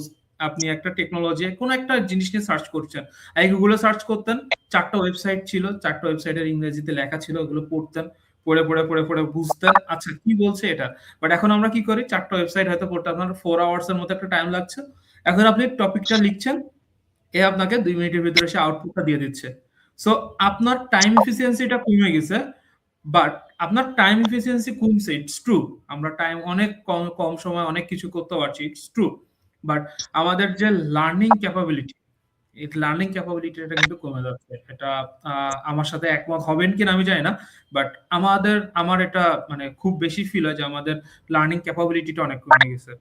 S2: আপনি একটা টেকনোলজি কোন একটা জিনিস নিয়ে সার্চ করছেন, আগে গুগলে সার্চ করতেন, 4টা ওয়েবসাইট ছিল, 4টা ওয়েবসাইটের ইংরেজিতে লেখা ছিল, ওগুলো পড়তেন, পড়ে পড়ে পড়ে পড়ে বুঝতেন আচ্ছা কি বলছে এটা। বাট এখন আমরা কি করি, 4টা ওয়েবসাইট হয়তো পড়তে আপনার 4 আওয়ার্স এর মতো একটা টাইম লাগছে, এখন আপনি টপিকটা লিখছেন, এ আপনাকে 2 মিনিটের ভিতরে সে আউটপুটটা দিয়ে দিচ্ছে। সো আপনার টাইম এফিসিয়েন্সিটা কমে গেছে, বাট আপনার টাইম এফিসিয়েন্সি কমছে, ইটস ট্রু, আমরা টাইম অনেক কম কম সময় অনেক কিছু করতে পারছি, ইটস ট্রু, বাট আমাদের যে লার্নিং ক্যাপাবিলিটি, এই লার্নিং ক্যাপাবিলিটিটা কিন্তু কমে যাচ্ছে। এটা আমার সাথে একমত হবেন কিনা আমি জানি না, বাট আমার এটা মানে খুব বেশি ফিল হয় যে আমাদের লার্নিং ক্যাপাবিলিটিটা অনেক কমে গেছে।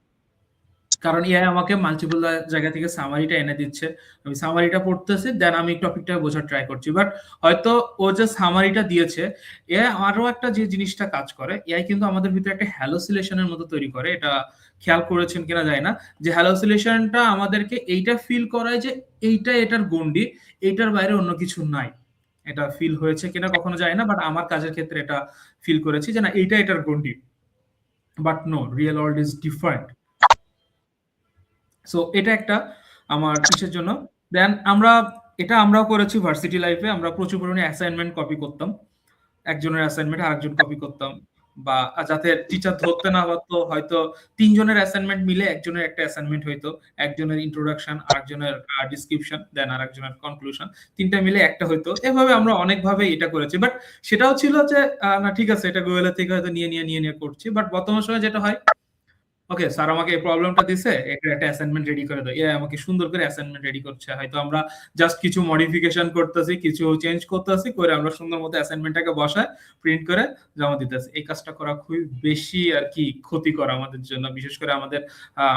S2: কারণ এআই আমাকে মাল্টিপল জায়গা থেকে সামারিটা এনে দিচ্ছে, আমি সামারিটা পড়তেছি, দেন আমি টপিকটা বোঝার ট্রাই করছি। বাট হয়তো ও যে সামারিটা দিয়েছে, এআই আরো একটা যে জিনিসটা কাজ করে, এআই কিন্তু আমাদের ভিতরে একটা হ্যালোসিলেশনের মতো তৈরি করে, এটা খেয়াল করেছেন কিনা যায় না, যে হ্যালোসিলেশনটা আমাদেরকে এইটা ফিল করায় যে এইটা এটার গণ্ডি, এইটার বাইরে অন্য কিছু নাই। এটা ফিল হয়েছে কিনা কখনো যায় না, বাট আমার কাজের ক্ষেত্রে এটা ফিল করেছি যে না এইটা এটার গণ্ডি, but no, real world is different. So এটা একটা আমার কিসের জন্য, দেন আমরাও করেছি ভার্সিটি লাইফে, আমরা প্রচুর পরিমাণে অ্যাসাইনমেন্ট কপি করতাম, একজনের অ্যাসাইনমেন্ট আরেকজন কপি করতাম, বা যাতে টিচার ধরতে না পারতো হয়তো 3 জনের অ্যাসাইনমেন্ট মিলে একজনের একটা অ্যাসাইনমেন্ট হইতো, একজনের ইন্ট্রোডাকশন, আরেকজনের ডিসক্রিপশন, দেন আরেকজনের কনক্লুশন, তিনটা মিলে একটা হইতো। এভাবে আমরা অনেকভাবে এটা করেছি, বাট সেটাও ছিল যে না ঠিক আছে এটা গুগলের থেকে হয়তো নিয়ে করছি, বাট বর্তমান সময় যেটা হয়, ওকে স্যার আমাকে এই প্রবলেমটা দিছে, এটা একটা অ্যাসাইনমেন্ট রেডি করে দাও, এআই আমাকে সুন্দর করে অ্যাসাইনমেন্ট রেডি করছে, হয়তো আমরা জাস্ট কিছু মডিফিকেশন করতেছি, কিছু চেঞ্জ করতেছি, করে আমরা সুন্দর মতো অ্যাসাইনমেন্টটাকে বসায় প্রিন্ট করে জমা দিতেছি। এই কাজটা করা খুবই বেশি আর কি ক্ষতিকর আমাদের জন্য, বিশেষ করে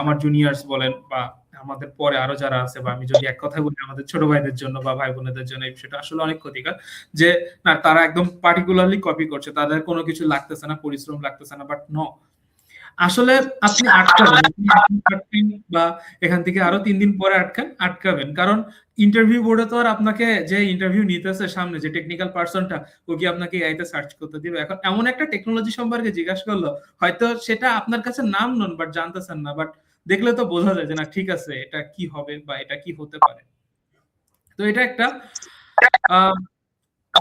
S2: আমার জুনিয়র্স বলেন বা আমাদের পরে আরো যারা আছে, বা আমি যদি এক কথায় বলি আমাদের ছোট ভাইদের জন্য বা ভাই বোনেদের জন্য এই বিষয়টা আসলে অনেক ক্ষতিকর, যে না তারা একদম পার্টিকুলারলি কপি করছে, তাদের কোনো কিছু লাগতেছে না, পরিশ্রম লাগতেছে না, বাট নো, আসলে আপনি আটকাবেন, বা এখান থেকে আরো 3 দিন পরে আটকাবেন, কারণ ইন্টারভিউ বোর্ডে তো আর আপনাকে যে ইন্টারভিউ নিতেছে সামনে যে টেকনিক্যাল পার্সনটা, ও কি আপনাকে এআই তে সার্চ করতে দিবে? এখন এমন একটা টেকনোলজি সম্পর্কে জিজ্ঞাসা করলো, হয়তো সেটা আপনার কাছে নাম নন বাট জানতেছেন না, বাট দেখলে তো বোঝা যায় যে না ঠিক আছে এটা কি হবে বা এটা কি হতে পারে। তো এটা একটা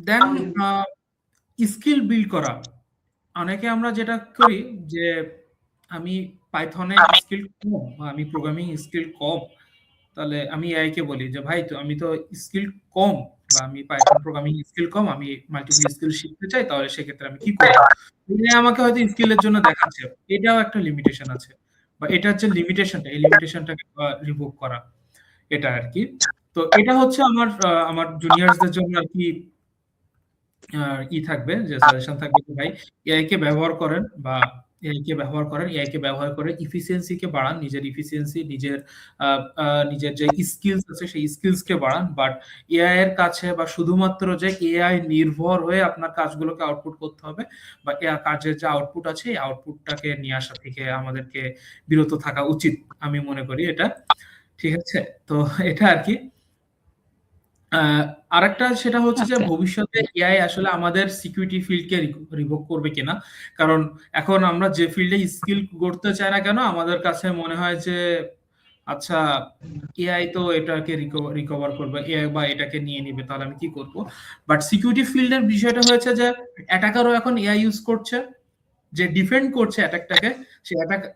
S2: দেন স্কিল বিল্ড করা, অনেকে আমরা যেটা করি যে আমি পাইথনে স্কিল কম বা আমি প্রোগ্রামিং স্কিল কম, তাহলে আমি এআই কে বলি যে ভাই তো আমি তো স্কিল কম, বা আমি পাইথন প্রোগ্রামিং স্কিল কম, আমি মাল্টিপল স্কিল শিখতে চাই, তাহলে সেক্ষেত্রে আমি কি করব? এআই আমাকে হয়তো স্কিলের জন্য দেখাচ্ছে। এটাও একটা লিমিটেশন আছে। বা এটার যে লিমিটেশনটা, এই লিমিটেশনটাকে রিমুভ করা। এটা আরকি। তো এটা হচ্ছে আমার জুনিয়রসদের জন্য আরকি থাকবে যে সাজেশন থাকবে যে ভাই এআই কে ব্যবহার করেন বা এআই কে ব্যবহার করে এফিসিয়েন্সি কে বাড়ান, নিজের এফিসিয়েন্সি, আ আ নিজের যে স্কিলস আছে সেই স্কিলস কে বাড়ান। বাট এআই এর কাছে বা শুধুমাত্র যে এআই নির্ভর হয়ে আপনার কাজগুলোকে আউটপুট করতে হবে বা কাজের যে আউটপুট আছে এই আউটপুটটাকে নিয়ে আসা থেকে আমাদেরকে বিরত থাকা উচিত। আমি মনে করি এটা। ঠিক আছে? তো এটা আরকি। আ আরেকটা সেটা হচ্ছে যে
S1: ওকে।
S2: ভবিষ্যতে এআই আসলে আমাদের সিকিউরিটি ফিল্ডকে রিভোক করবে কিনা। কারণ এখন আমরা যে ফিল্ডে স্কিল গড়তে চাই না কেন, আমাদের কাছে মনে হয় যে আচ্ছা এআই তো এটাকে রিকভার করবে। এআই বা এটাকে নিয়ে নিবে। তাহলে আমি কি করব? বাট সিকিউরিটি ফিল্ডের বিষয়টা হয়েছে যে অ্যাটাকারও এখন এআই ইউজ করছে। যে ডিফেন্ড করছে অ্যাটাকটাকে,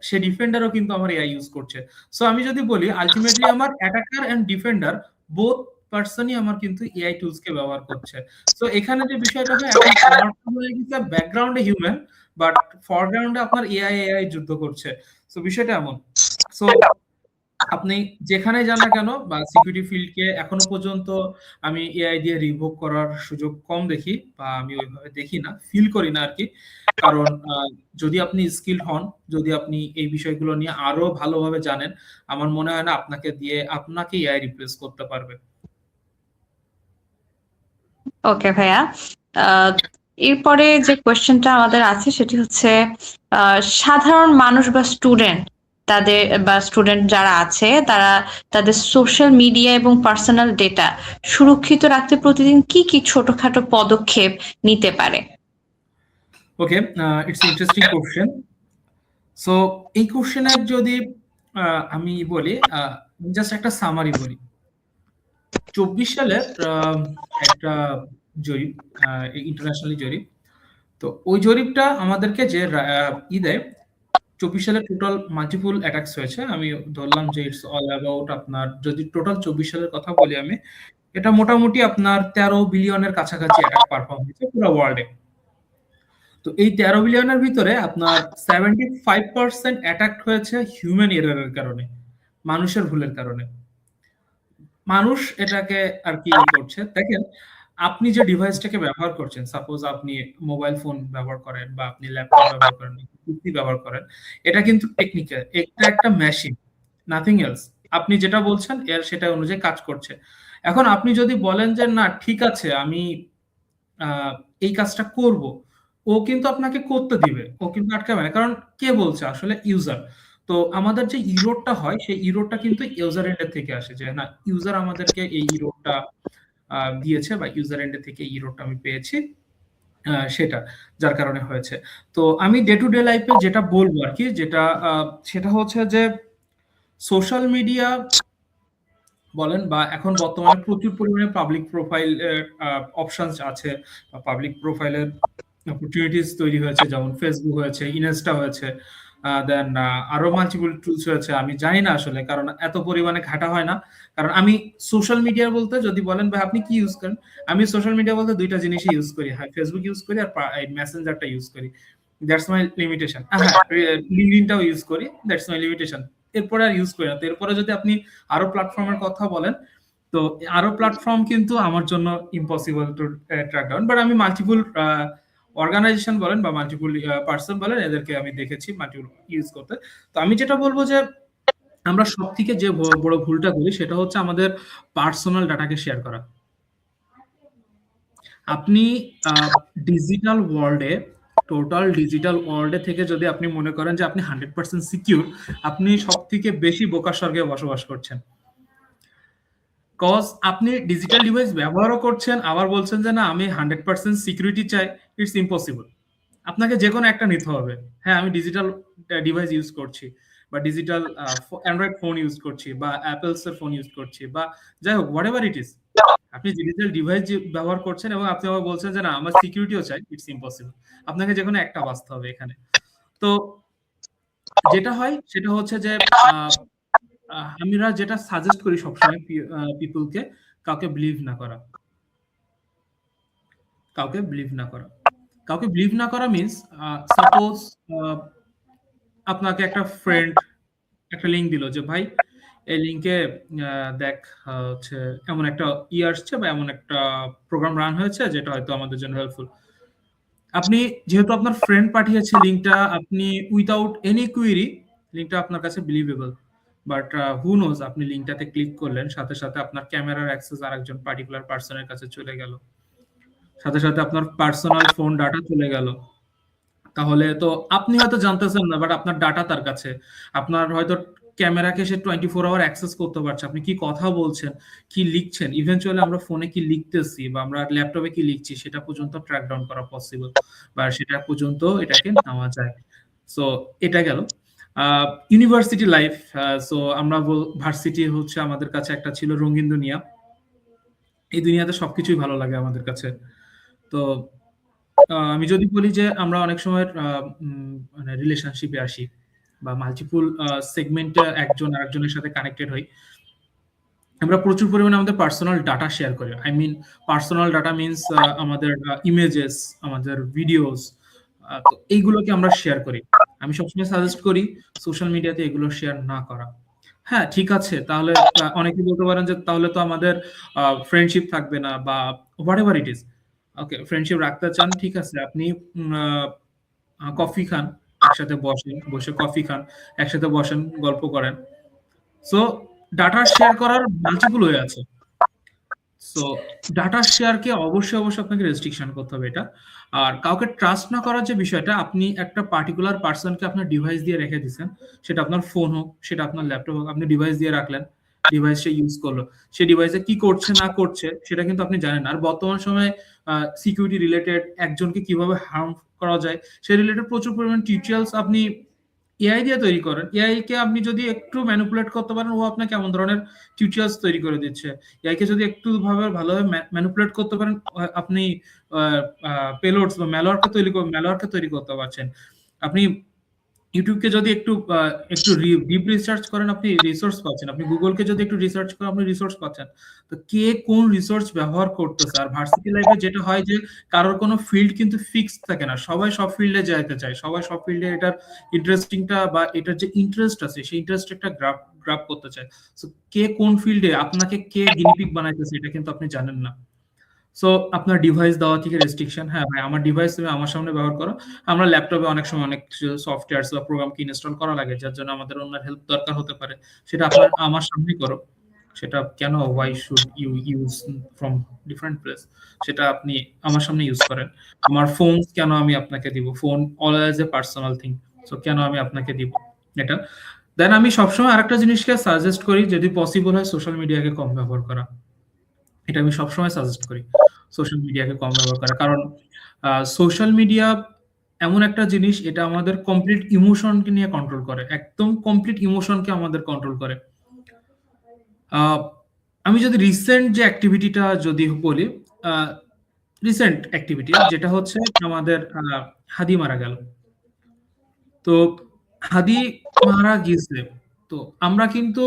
S2: সে ডিফেন্ডারও কিন্তু আমার এআই ইউজ করছে। সো আমি যদি বলি আল্টিমেটলি আমার অ্যাটাকার অ্যান্ড ডিফেন্ডার বোথ পারসনই আমার কিন্তু এআই টুলস কে ব্যবহার করছে। সো এখানে যে বিষয়টা হয় এখন ওয়ারটা হয়ে গেছে ব্যাকগ্রাউন্ডে হিউম্যান, বাট ফরগ্রাউন্ডে আপনার এআই যুদ্ধ করছে। সো বিষয়টা এমন। সো আপনি যেখানেই যান না কেন বা সিকিউরিটি ফিল্ডকে এখনো পর্যন্ত আমি এআই দিয়ে রিভোক করার সুযোগ কম দেখি বা আমি ওইভাবে দেখি না, ফিল করি না আরকি। কারণ যদি আপনি স্কিলড হন, যদি আপনি এই বিষয়গুলো নিয়ে আরো ভালোভাবে জানেন, আমার মনে হয় না আপনাকে এআই রিপ্লেস করতে পারবে।
S1: ওকে ভাইয়া। আহ, এরপরে যে কোয়েশ্চেনটা আমাদের আছে সেটি হচ্ছে সাধারণ মানুষ বা স্টুডেন্ট যারা আছে তারা তাদের সোশ্যাল মিডিয়া এবং পার্সোনাল ডেটা সুরক্ষিত রাখতে প্রতিদিন কি কি ছোটখাটো পদক্ষেপ নিতে পারে?
S2: ওকে, ইটস ইন্টারেস্টিং কোয়েশ্চেন। সো এই কোয়েশ্চেনের যদি আমি বলি, জাস্ট একটা সামারি বলি। ২৪ সালের একটা জরিপ, ইন্টারন্যাশনালি জরিপ। তো ওই জরিপটা আমাদেরকে যে দেয়, ২৪ সালে টোটাল মাল্টিপল অ্যাটাকস হয়েছে। আমি ধরলাম যে ইটস অল অ্যাবাউট আপনার যদি টোটাল ২৪ সালের কথা বলি আমি, এটা মোটামুটি আপনার ১৩ বিলিয়নের কাছাকাছি অ্যাটাক পারফর্ম হয়েছে পুরা ওয়ার্ল্ডে। তো এই ১৩ বিলিয়নের ভিতরে আপনার 75% অ্যাটাক হয়েছে হিউম্যান এরর এর কারণে, মানুষের ভুলের কারণে। মানুষ এটাকে আরকি করছে। দেখেন, আপনি যে ডিভাইসটাকে ব্যবহার করছেন, সাপোজ আপনি মোবাইল ফোন ব্যবহার করেন বা আপনি ল্যাপটপ ব্যবহার করেন, পিসি ব্যবহার করেন। এটা কিন্তু টেকনিক্যাল। এটা একটা মেশিন, নাথিং এলস। আপনি যেটা বলছেন সেটা অনুযায়ী কাজ করছে। এখন আপনি যদি বলেন যে, "না ঠিক আছে আমি আ এই কাজটা করব।" ও কিন্তু আপনাকে করতে দিবে। ও কিন্তু আটকাবে না। কারণ কে বলছে? আসলে ইউজার। তো আমাদের যে ইররটা হয়, সেই ইররটা কিন্তু ইউজার এন্ড এর থেকে আসে। যে না ইউজার আমাদেরকে এই ইররটা দিয়েছে বা ইউজার এন্ড এর থেকে এই ইররটা আমি পেয়েছি। সেটা। যার কারণে হয়েছে। তো আমি ডে টু ডে লাইফ এ যেটা বলব আরকি আ সেটা হচ্ছে যে সোশ্যাল মিডিয়া বলেন বা এখন বর্তমানে প্রচুর পরিমাণে পাবলিক প্রোফাইল এর অপশনস আছে। বা পাবলিক প্রোফাইলের অপরচুনিটিস তৈরি হয়েছে। যেমন Facebook হয়েছে, Insta হয়েছে। দেন আরো মাল্টিপল টুলস হয়েছে। আমি জানি না আসলে কারণ এত পরিমাণে ঘাটা হয় না। কারণ আমি সোশ্যাল মিডিয়া বলতে যদি বলেন ভাই আপনি কি ইউজ করেন? আমি সোশ্যাল মিডিয়া বলতে ২ টা জিনিসই ইউজ করি। হ্যাঁ, Facebook ইউজ করি আর এই মেসেঞ্জারটা ইউজ করি। That's my limitation. হ্যাঁ, LinkedIn টাও ইউজ করি। That's my limitation. এরপরে আর ইউজ করি না। তো এরপরে যদি আপনি আরো প্ল্যাটফর্ম এর কথা বলেন, তো আরো প্ল্যাটফর্ম কিন্তু আমার জন্য impossible to track down. But আমি মাল্টিপল অর্গানাইজেশন বলেন বা মাল্টিপল পারসন বলেন এদেরকে আমি দেখেছি মাল্টিপল ইউজ করতে। তো আমি যেটা বলব যে আমরা সবথেকে যে বড় ভুলটা করি সেটা হচ্ছে আমাদের পার্সোনাল ডাটাকে শেয়ার করা। আপনি আ ডিজিটাল ওয়ার্লড এ টোটাল ডিজিটাল ওয়ার্লড এ থেকে যদি আপনি মনে করেন যে আপনি 100% সিকিউর, আপনি সবথেকে বেশি বোকার স্বর্গে বসবাস করছেন। কজ আপনি ডিজিটাল ডিভাইস ব্যবহারও করছেন, আবার বলছেন যে, "না, আমি 100% সিকিউরিটি চাই।" It's impossible. আপনাকে যেকোনো একটা নিতে হবে। হ্যাঁ, আমি ডিজিটাল ডিভাইস ইউজ করছি বা ডিজিটাল অ্যান্ড্রয়েড ফোন ইউজ করছি বা Apple's এর ফোন ইউজ করছি বা যাই হোক হোয়াটএভার ইট ইস। আপনি ডিজিটাল ডিভাইস যে ব্যবহার করছেন এবং আপনি আবার বলছেন যে, "না, আমার সিকিউরিটিও চাই।" It's impossible. আপনাকে যেকোনো একটা বাছতে হবে এখানে। তো যেটা হয় সেটা হচ্ছে যে আ আমরা যেটা সাজেস্ট করি সবসময় পিপল কে কাউকে বিলিভ না করা। কাউকে বিলিভ না করা। কাউকে বিলিভ না করা মিন্স সাপোজ আপনাকে একটা ফ্রেন্ড একটা লিঙ্ক দিল যে ভাই এই লিঙ্কে দেখ হচ্ছে এমন একটা আসছে বা এমন একটা প্রোগ্রাম রান হয়েছে যেটা হয়তো আমাদের জন্য হেল্পফুল। আপনি যেহেতু আপনার ফ্রেন্ড পাঠিয়েছে লিঙ্কটা, আপনি উইথাউট এনি কুইরি লিঙ্কটা আপনার কাছে বিলিভেবল। বাট হু নোজ আপনি লিঙ্কটাতে ক্লিক করলেন, সাথে সাথে আপনার ক্যামেরার অ্যাক্সেস আরেকজন পার্টিকুলার পার্সনের কাছে চলে গেল, সাথে সাথে আপনার পার্সোনাল ফোন ডাটা চলে গেল। তাহলে তো আপনি হয়তো জানতেছেন না, বাট আপনার ডাটা তার কাছে। আপনার হয়তো ক্যামেরাকে সে 24 আওয়ার অ্যাক্সেস করতে পারছে, আপনি কি কথা বলছেন, কি লিখছেন, ইভেনচুয়ালি আমরা ফোনে কি লিখতেছি বা আমরা ল্যাপটপে কি লিখছি সেটা পর্যন্ত ট্র্যাক ডাউন করা পসিবল, বা সেটা পর্যন্ত এটাকে নেওয়া যায়। সো এটা গেল ইউনিভার্সিটি লাইফ। সো আমরা ভার্সিটি হচ্ছে আমাদের কাছে একটা ছিল রঙিন দুনিয়া। এই দুনিয়াতে সবকিছুই ভালো লাগে আমাদের কাছে। তো আমি যদি বলি যে আমরা অনেক সময় মানে রিলেশনশিপে আসি বা মাল্টিপল সেগমেন্টে একজন আরেকজনের সাথে কানেক্টেড হই, আমরা প্রচুর পরিমাণে আমাদের পার্সোনাল ডাটা শেয়ার করি। I mean personal data means আমাদের ইমেজেস, আমাদের ভিডিওস, তো এইগুলোকে আমরা শেয়ার করি। আমি সবসময় সাজেস্ট করি সোশ্যাল মিডিয়াতে এগুলো শেয়ার না করা। হ্যাঁ ঠিক আছে, তাহলে অনেকে বলতে পারেন যে তাহলে তো আমাদের ফ্রেন্ডশিপ থাকবে না বা what ever it is. Okay, friendship রাখতে চান, ঠিক আছে, আপনি কফি খান, একসাথে বসেন, বসে কফি খান, একসাথে বসেন, গল্প করেন। সো ডাটা শেয়ার করার মাল্টিপল ওয়ে আছে। সো ডাটা শেয়ারকে অবশ্যই অবশ্যই আপনাকে রেস্ট্রিকশন করতে হবে এটা। আর কাউকে ট্রাস্ট না করার যে বিষয়টা, আপনি একটা পার্টিকুলার পার্সনকে আপনার ডিভাইস দিয়ে রেখে দিচ্ছেন, সেটা আপনার ফোন হোক, সেটা আপনার ল্যাপটপ হোক, আপনি ডিভাইস দিয়ে রাখলেন, ডিভাইস সে ইউজ করলো, সে ডিভাইসে কি করছে না করছে সেটা কিন্তু আপনি জানেন না। আর বর্তমান সময়ে সিকিউরিটি রিলেটেড একজনকে কিভাবে হার্ম করা যায় সে রিলেটেড প্রচুর পরিমাণ টিউটোরিয়ালস আপনি এআই দিয়ে তৈরি করেন। এআই কে আপনি যদি একটু ম্যানিপুলেট করতে পারেন, ও আপনাকে এমন ধরনের টিউটোরিয়ালস তৈরি করে দিচ্ছে। এআই কে যদি একটু ভালোভাবে ম্যানিপুলেট করতে পারেন, আপনি পেলোডস বা ম্যালওয়্যারকে তৈরি করতে পারছেন। আপনি ইউটিউবকে যদি একটু ডিপ রিসার্চ করেন, আপনি রিসোর্স পাচ্ছেন। আপনি গুগলকে যদি একটু রিসার্চ করেন, আপনি রিসোর্স পাচ্ছেন। তো কে কোন রিসোর্স ব্যবহার করতেছে। আর ভার্সিটি লাইফে যেটা হয় যে কারোর কোনো ফিল্ড কিন্তু ফিক্সড থাকে না, সবাই সব ফিল্ডে যাইতে চায়, সবাই সব ফিল্ডে এটার ইন্টারেস্টিংটা বা এটার যে ইন্টারেস্ট আছে সেই ইন্টারেস্ট একটা গ্রাব করতে চায়। সো কে কোন ফিল্ডে আপনাকে কে গিনিপিগ বানাইতেছে এটা কিন্তু আপনি জানেন না। সো আপনার ডিভাইস দেওয়া থেকে রেস্ট্রিকশন, হ্যাঁ ভাই আমার ডিভাইস তুমি আমার সামনে ব্যবহার করো। আমরা ল্যাপটপে অনেক সময় অনেক সফটওয়্যারস বা প্রোগ্রামকে ইনস্টল করা লাগে যার জন্য আমাদের অন্যের হেল্প দরকার হতে পারে, সেটা আপনার আমার সামনেই করো। সেটা কেন, why should you use from different place, সেটা আপনি আমার সামনে ইউজ করেন। আমার ফোন কেন আমি আপনাকে দিব, phone always a personal thing, so কেন আমি আপনাকে দিব এটা। দেন আমি সবসময় আরেকটা জিনিসকে সাজেস্ট করি, যদি পসিবল হয় সোশ্যাল মিডিয়াকে কম ব্যবহার করা। এটা আমি সবসময় সাজেস্ট করি সোশ্যাল মিডিয়াকে কম ব্যবহার করা। কারণ সোশ্যাল মিডিয়া এমন একটা জিনিস, এটা আমাদের কমপ্লিট ইমোশনকে নিয়ে কন্ট্রোল করে, একদম কমপ্লিট ইমোশনকে আমাদের কন্ট্রোল করে। আমি যদি রিসেন্ট যে অ্যাক্টিভিটিটা যদি বলি, রিসেন্ট অ্যাক্টিভিটি যেটা হচ্ছে আমাদের হাদি মারা গেল। তো হাদি মারা গিয়েছে, তো আমরা কিন্তু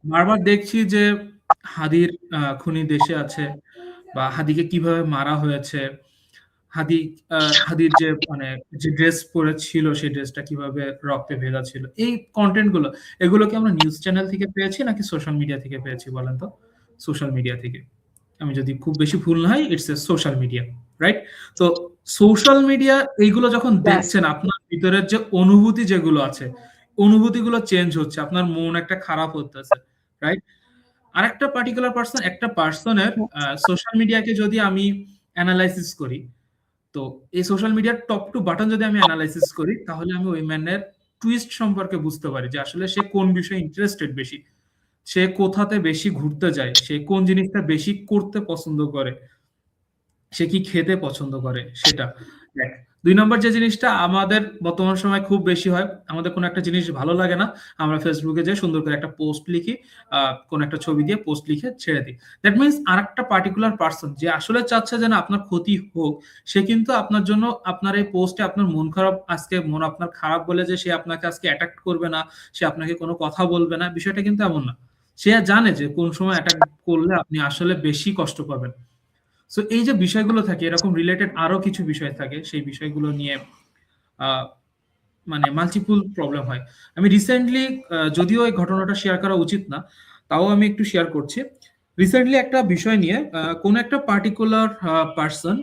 S2: বারবার দেখছি যে হাদির খুনি দেশে আছে, বা হাদিকে কিভাবে মারা হয়েছে, হাদি হাদির যে মানে যে ড্রেস পরে ছিল সেই ড্রেসটা কিভাবে রক্তে ভেজা ছিল। এই কন্টেন্ট গুলো, এগুলো কি আমরা নিউজ চ্যানেল থেকে পেয়েছি নাকি সোশ্যাল মিডিয়া থেকে পেয়েছি বলেন তো? সোশ্যাল মিডিয়া থেকে। আমি যদি খুব বেশি ভুল না হয়, it's a social media, right? তো সোশ্যাল মিডিয়া এইগুলো যখন দেখছেন, আপনার ভিতরের যে অনুভূতি যেগুলো আছে, অনুভূতিগুলো চেঞ্জ হচ্ছে, আপনার মন একটা খারাপ হতেছে, রাইট? আরেকটা পার্টিকুলার পার্সন, একটা পার্সনের সোশ্যাল মিডিয়াকে যদি আমি অ্যানালাইসিস করি, তো এই সোশ্যাল মিডিয়ার টপ টু বাটন যদি আমি অ্যানালাইসিস করি, তাহলে আমি ওই ম্যানের টুইস্ট সম্পর্কে বুঝতে পারি যে আসলে সে কোন বিষয়ে ইন্টারেস্টেড বেশি, সে কোথাতে বেশি ঘুরতে যায়, সে কোন জিনিসটা বেশি করতে পছন্দ করে, সে কি খেতে পছন্দ করে সেটা এক। ২ নম্বর যে জিনিসটা আমাদের বর্তমান সময় খুব বেশি হয়, আমাদের কোনো একটা জিনিস ভালো লাগে না, আমরা ফেসবুকে যেয়ে সুন্দর করে একটা পোস্ট লিখি, কোন একটা ছবি দিয়ে পোস্ট লিখে ছেড়ে দিই। দ্যাট মিনস আরেকটা পার্টিকুলার পারসন যে আসলে চাচ্ছে যে না আপনার ক্ষতি হোক, সে কিন্তু আপনার জন্য আপনার এই পোস্টে আপনার মন খারাপ, আজকে মন আপনার খারাপ বলে যে সে আপনাকে আজকে অ্যাটাক করবে না, সে আপনাকে কোনো কথা বলবে না, বিষয়টা কিন্তু এমন না। সে জানে যে কোন সময় অ্যাটাক করলে আপনি আসলে বেশি কষ্ট পাবেন। সো এই যে বিষয়গুলো থাকে, এরকম রিলেটেড আরো কিছু বিষয় থাকে, সেই বিষয়গুলো নিয়ে আহ, মানে মাল্টিপল প্রবলেম হয়। আমি রিসেন্টলি, যদিও এই ঘটনাটা শেয়ার করা উচিত না, তাও আমি একটু শেয়ার করছি। রিসেন্টলি একটা বিষয় নিয়ে কোন একটা particular person,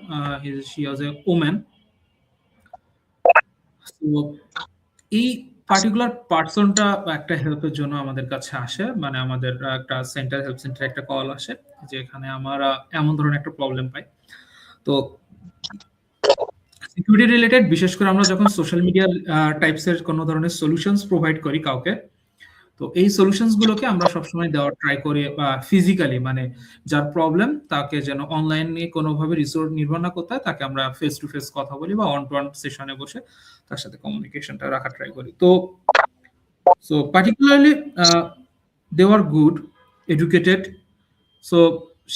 S2: she was a woman, তো এই পার্টিকুলার পার্সনটা একটা হেল্পের জন্য আমাদের কাছে আসে, মানে আমাদের একটা সেন্টার, হেল্প সেন্টারে একটা কল আসে যে এখানে আমরা এমন ধরনের একটা প্রবলেম পাই। তো সিকিউরিটি রিলেটেড, বিশেষ করে আমরা যখন সোশ্যাল মিডিয়া টাইপসের কোনো ধরনের সলিউশনস প্রোভাইড করি কাউকে, তো এই সলিউশনস গুলোকে আমরা সবসময় দেওয়ার ট্রাই করি ফিজিক্যালি, মানে যার প্রবলেম তাকে যেন অনলাইনে কোনোভাবে রিসোর্স নির্ভর না করতে হয়, তাকে আমরা ফেস টু ফেস কথা বলি বা অন টু অন সেশনে বসে তার সাথে কমিউনিকেশনটা রাখার ট্রাই করি। তো সো পার্টিকুলারলি দে আর গুড, এডুকেটেড। সো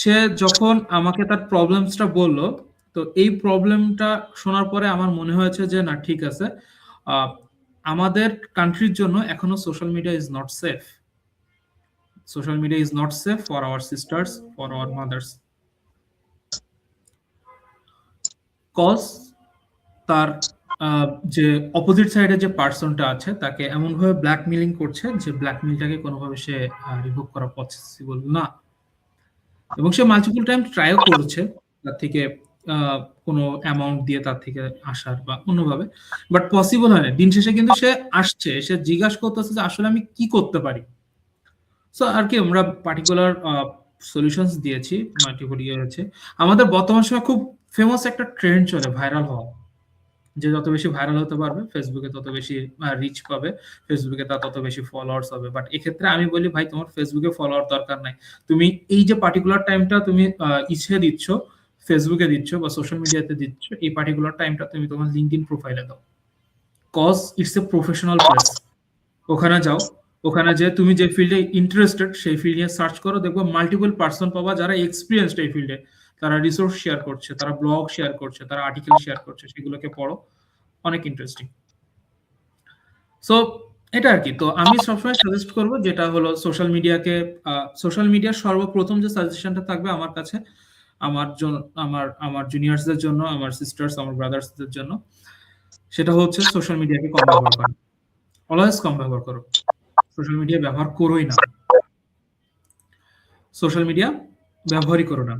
S2: সে যখন আমাকে তার প্রবলেমসটা বললো, তো এই প্রবলেমটা শোনার পরে আমার মনে হয়েছে যে না, ঠিক আছে, আহ, আমাদের কান্ট্রির জন্য এখনো social media is not safe. Social media is not safe for our sisters, for our mothers. Cause তার যে অপোজিট সাইডে যে পার্সনটা আছে তাকে এমনভাবে ব্ল্যাকমেলিং করছে যে ব্ল্যাকমেলটাকে কোনোভাবে সে রিভোভ করা পসিবল না, এবং সে মাল্টিপল টাইম ট্রাইও করছে তার থেকে কোনো অ্যামাউন্ট দিয়ে তার থেকে আসার বা অন্যভাবে, বাট পসিবল হয় না। দিন শেষে কিন্তু সে আসছে, সে জিজ্ঞাসা করতেছে যে আসলে আমি কি করতে পারি। সো আর কি আমরা পার্টিকুলার সলিউশনস দিয়েছি, মাল্টিপল ইয়ে হচ্ছে। আমাদের বর্তমান সময় খুব ফেমাস একটা ট্রেন্ড চলে ভাইরাল হওয়া, যে যত বেশি ভাইরাল হতে পারবে ফেসবুকে তত বেশি রিচ পাবে, ফেসবুকে তার তত বেশি ফলোয়ার্স হবে। বাট এক্ষেত্রে আমি বলি ভাই, তোমার ফেসবুকে ফলোয়ার দরকার নাই, তুমি এই যে পার্টিকুলার টাইমটা তুমি ইচ্ছে দিচ্ছ, ফেসবুকে দিচ্ছ বা সোশ্যাল মিডিয়াতে দিচ্ছ, এই পার্টিকুলার টাইমটা তুমি তোমার লিঙ্কডইন প্রোফাইলে দাও। Cause it's a professional place. ওখানে যাও, ওখানে যে তুমি যে ফিল্ডে ইন্টারেস্টেড সেই ফিল্ড নিয়ে সার্চ করো, দেখবো মাল্টিপল পার্সন পাবা যারা এক্সপিরিয়েন্সড এই ফিল্ডে, তারা রিসোর্স শেয়ার করছে, তারা ব্লগ শেয়ার করছে, তারা আর্টিকেল শেয়ার করছে, সেগুলোকে পড়ো, অনেক ইন্টারেস্টিং। সো এটা আর কি। তো আমি সবসময় সাজেস্ট করবো যেটা হলো সোশ্যাল মিডিয়াকে, সোশ্যাল মিডিয়ার সর্বপ্রথম যে সাজেশনটা থাকবে আমার কাছে, আমার জন্য, আমার জুনিয়র্সদের জন্য, আমার সিস্টার্স, আমার ব্রাদার্সদের জন্য, সেটা হচ্ছে সোশ্যাল মিডিয়াকে কম ব্যবহার করো, অলওয়েজ কম ব্যবহার করো, সোশ্যাল মিডিয়া ব্যবহার করোই না, সোশ্যাল মিডিয়া ব্যবহারই করো না।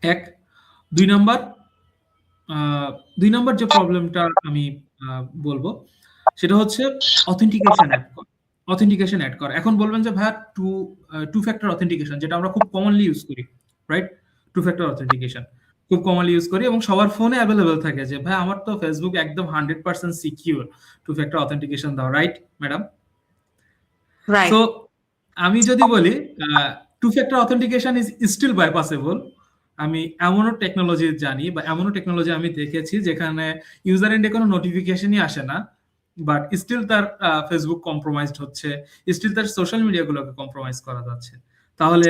S2: এক। দুই নাম্বার, দুই নাম্বার যে প্রবলেমটা আমি বলবো সেটা হচ্ছে অথেন্টিকেশন অ্যাড কর, অথেন্টিকেশন অ্যাড কর। এখন বলবেন যে ভাইয়া টু ফ্যাক্টর অথেন্টিকেশন, যেটা আমরা খুব কমনলি ইউজ করি, রাইট? টু ফ্যাক্টর অথেন্টিকেশন খুব কমনলি ইউজ করি এবং সবার ফোনে অ্যাভেলেবল থাকে যে ভাই আমার তো ফেসবুক একদম 100% সিকিউর, টু ফ্যাক্টর অথেন্টিকেশন দাও, রাইট ম্যাডাম?
S1: রাইট।
S2: সো আমি যদি বলি two factor authentication is still bypassable. আমি এমনও টেকনোলজি জানি বা এমনও টেকনোলজি আমি দেখেছি যেখানে ইউজার এন্ডে কোনো নোটিফিকেশনই আসে না, বাট স্টিল তার ফেসবুক কম্প্রোমাইজড হচ্ছে, স্টিল তার সোশ্যাল মিডিয়াগুলোকে কম্প্রোমাইজ করা যাচ্ছে। তাহলে